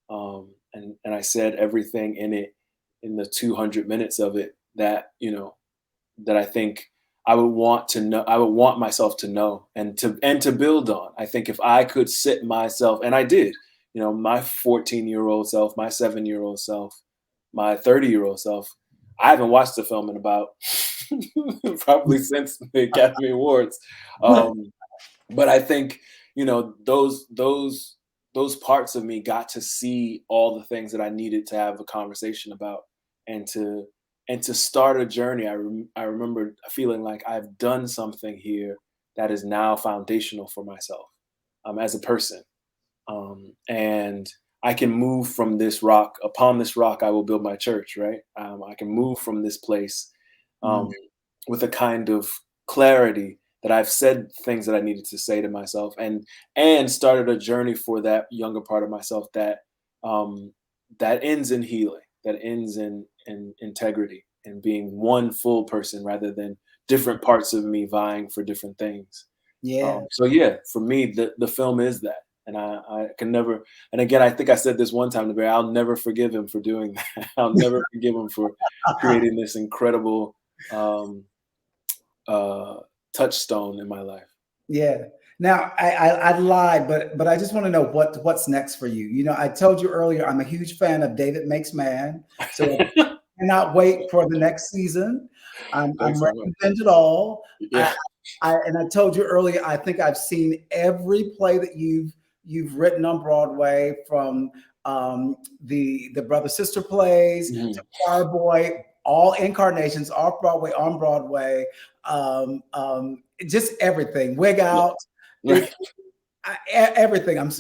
And I said everything in it, in the 200 minutes of it, that that I think I would want to know. I would want myself to know and to build on. I think if I could sit myself, and I did, my 14-year-old self, my 7-year-old self, my 30-year-old self. I haven't watched the film in about probably since the Academy Awards. Um, but I think those parts of me got to see all the things that I needed to have a conversation about, and to start a journey. I remember feeling like I've done something here that is now foundational for myself, as a person, and I can move from this rock. Upon this rock I will build my church, right? I can move from this place, Mm. um, with a kind of clarity that I've said things that I needed to say to myself, and started a journey for that younger part of myself um, that ends in healing, that ends in integrity, and being one full person rather than different parts of me vying for different things. Yeah. So yeah, for me, the film is that, and I can never. And again, I think I said this one time to Barry. I'll never forgive him for doing that. I'll never forgive him for creating this incredible um, uh, touchstone in my life. Yeah. Now I lied, but I just want to know what's next for you. You know, I told you earlier I'm a huge fan of David Makes Man, so I cannot wait for the next season. I'm Thanks so ready much. to binge it all. I, Yeah. and I told you earlier I think I've seen every play that you've written on Broadway, from the brother sister plays to Mhm. Choir Boy, all incarnations, off Broadway, on Broadway. Just everything, wig Yeah. out, it, everything. I'm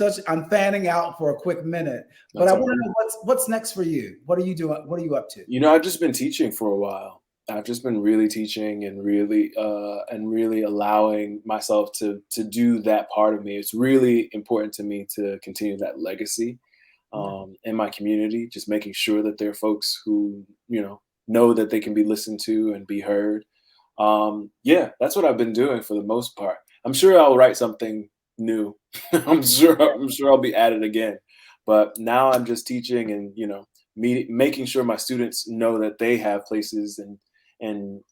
fanning out for a quick minute, but That's I all want to right. know what's next for you. What are you doing? What are you up to? I've just been teaching for a while. I've just been really teaching, and really allowing myself to do that part of me. It's really important to me to continue that legacy, Yeah. in my community. Just making sure that there are folks who know that they can be listened to and be heard. Yeah, that's what I've been doing for the most part. I'm sure I'll write something new. I'm sure I'll be at it again. But now I'm just teaching, and making sure my students know that they have places and and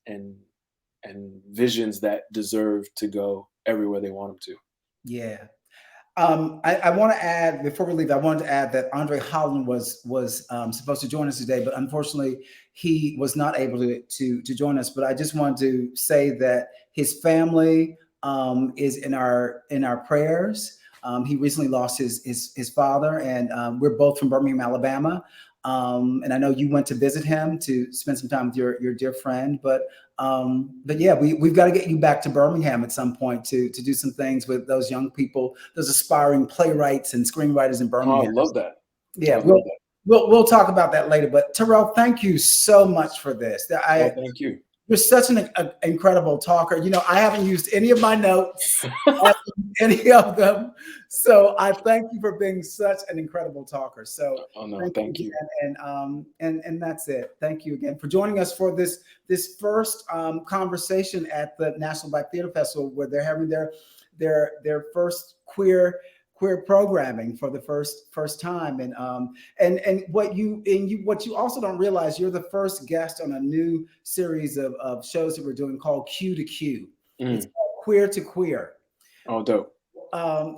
and visions that deserve to go everywhere they want them to. Yeah. I want to add, before we leave, I wanted to add that Andre Holland was supposed to join us today, but unfortunately he was not able to join us. But I just wanted to say that his family is in our prayers. He recently lost his father, and we're both from Birmingham, Alabama. And I know you went to visit him to spend some time with your dear friend, but yeah, we've got to get you back to Birmingham at some point to do some things with those young people, those aspiring playwrights and screenwriters in Oh, I Birmingham. love that. I Yeah, love that. we'll talk about that later. But Tarell, thank you so much for this. Oh, thank you. You're such an incredible talker. You know, I haven't used any of my notes, any of them. So I thank you for being such an incredible talker. So Oh no, thank you thank you. again, and that's it. Thank you again for joining us for this first conversation at the National Black Theater Festival, where they're having their first queer programming for the first time. And what you also don't realize, you're the first guest on a new series of shows that we're doing called Q to Q. It's Mm. called Queer to Queer. Oh, dope.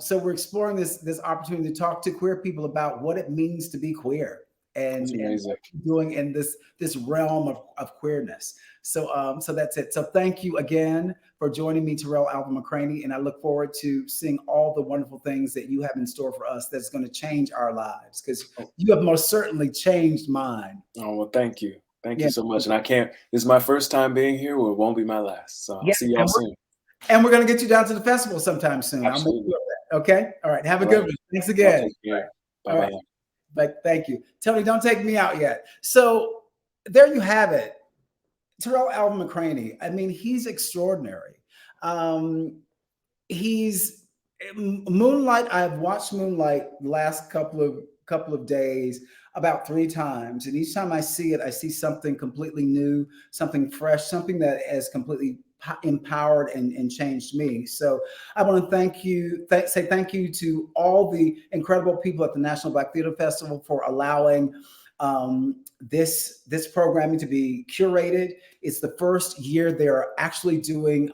So we're exploring this opportunity to talk to queer people about what it means to be queer, That's and amazing. what you're doing in this realm of queerness. So that's it. So thank you again for joining me, Tarell Alvin McCraney, and I look forward to seeing all the wonderful things that you have in store for us that's going to change our lives, because Oh, you have most certainly changed mine. oh, well, thank you. Thank Yeah. you so much. And this is my first time being here. Well, it won't be my last. So I'll Yeah. see y'all soon. And we're going to get you down to the festival sometime soon. I'll make Absolutely. sure of that. Okay. All right. Have a All good right. one. Thanks Y'all again. take care. Bye All right. bye. But thank you. Tony, don't take me out yet. So there you have it. Tarell Alvin McCraney. I mean, he's extraordinary. Um, he's Moonlight. I've watched Moonlight the last couple of couple of days about 3 times. And each time I see it, I see something completely new, something fresh, something that has completely empowered and changed me. So I want to thank you, say thank you to all the incredible people at the National Black Theater Festival for allowing this programming to be curated. It's the first year they're actually doing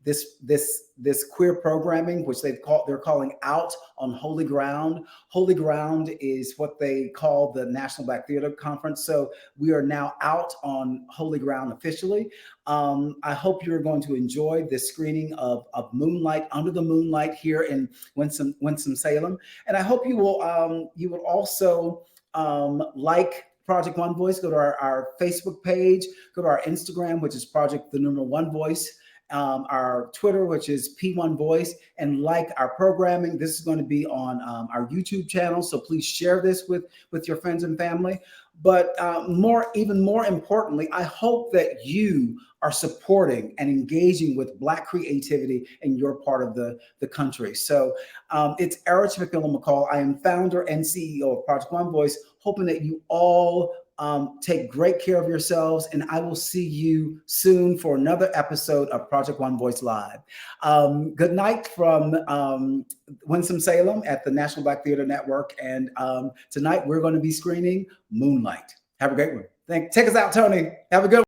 this queer programming, which they're calling Out on Holy Ground. Holy Ground is what they call the National Black Theater Conference. So we are now out on holy ground officially. I hope you're going to enjoy this screening of Moonlight, Under the Moonlight, here in Winston-Salem. And I hope you will also like Project One Voice. Go to our Facebook page, go to our Instagram, which is Project the Numeral One Voice, our Twitter, which is P1 Voice, and like our programming. This is going to be on our YouTube channel, so please share this with your friends and family. But even more importantly, I hope that you are supporting and engaging with Black creativity in your part of the country. So it's Erich McCullough-McCall. I am founder and CEO of Project One Voice, hoping that you all take great care of yourselves, and I will see you soon for another episode of Project One Voice Live. Good night from Winston-Salem at the National Black Theater Network, and tonight we're going to be screening Moonlight. Have a great one. Take us out, Tony. Have a good one.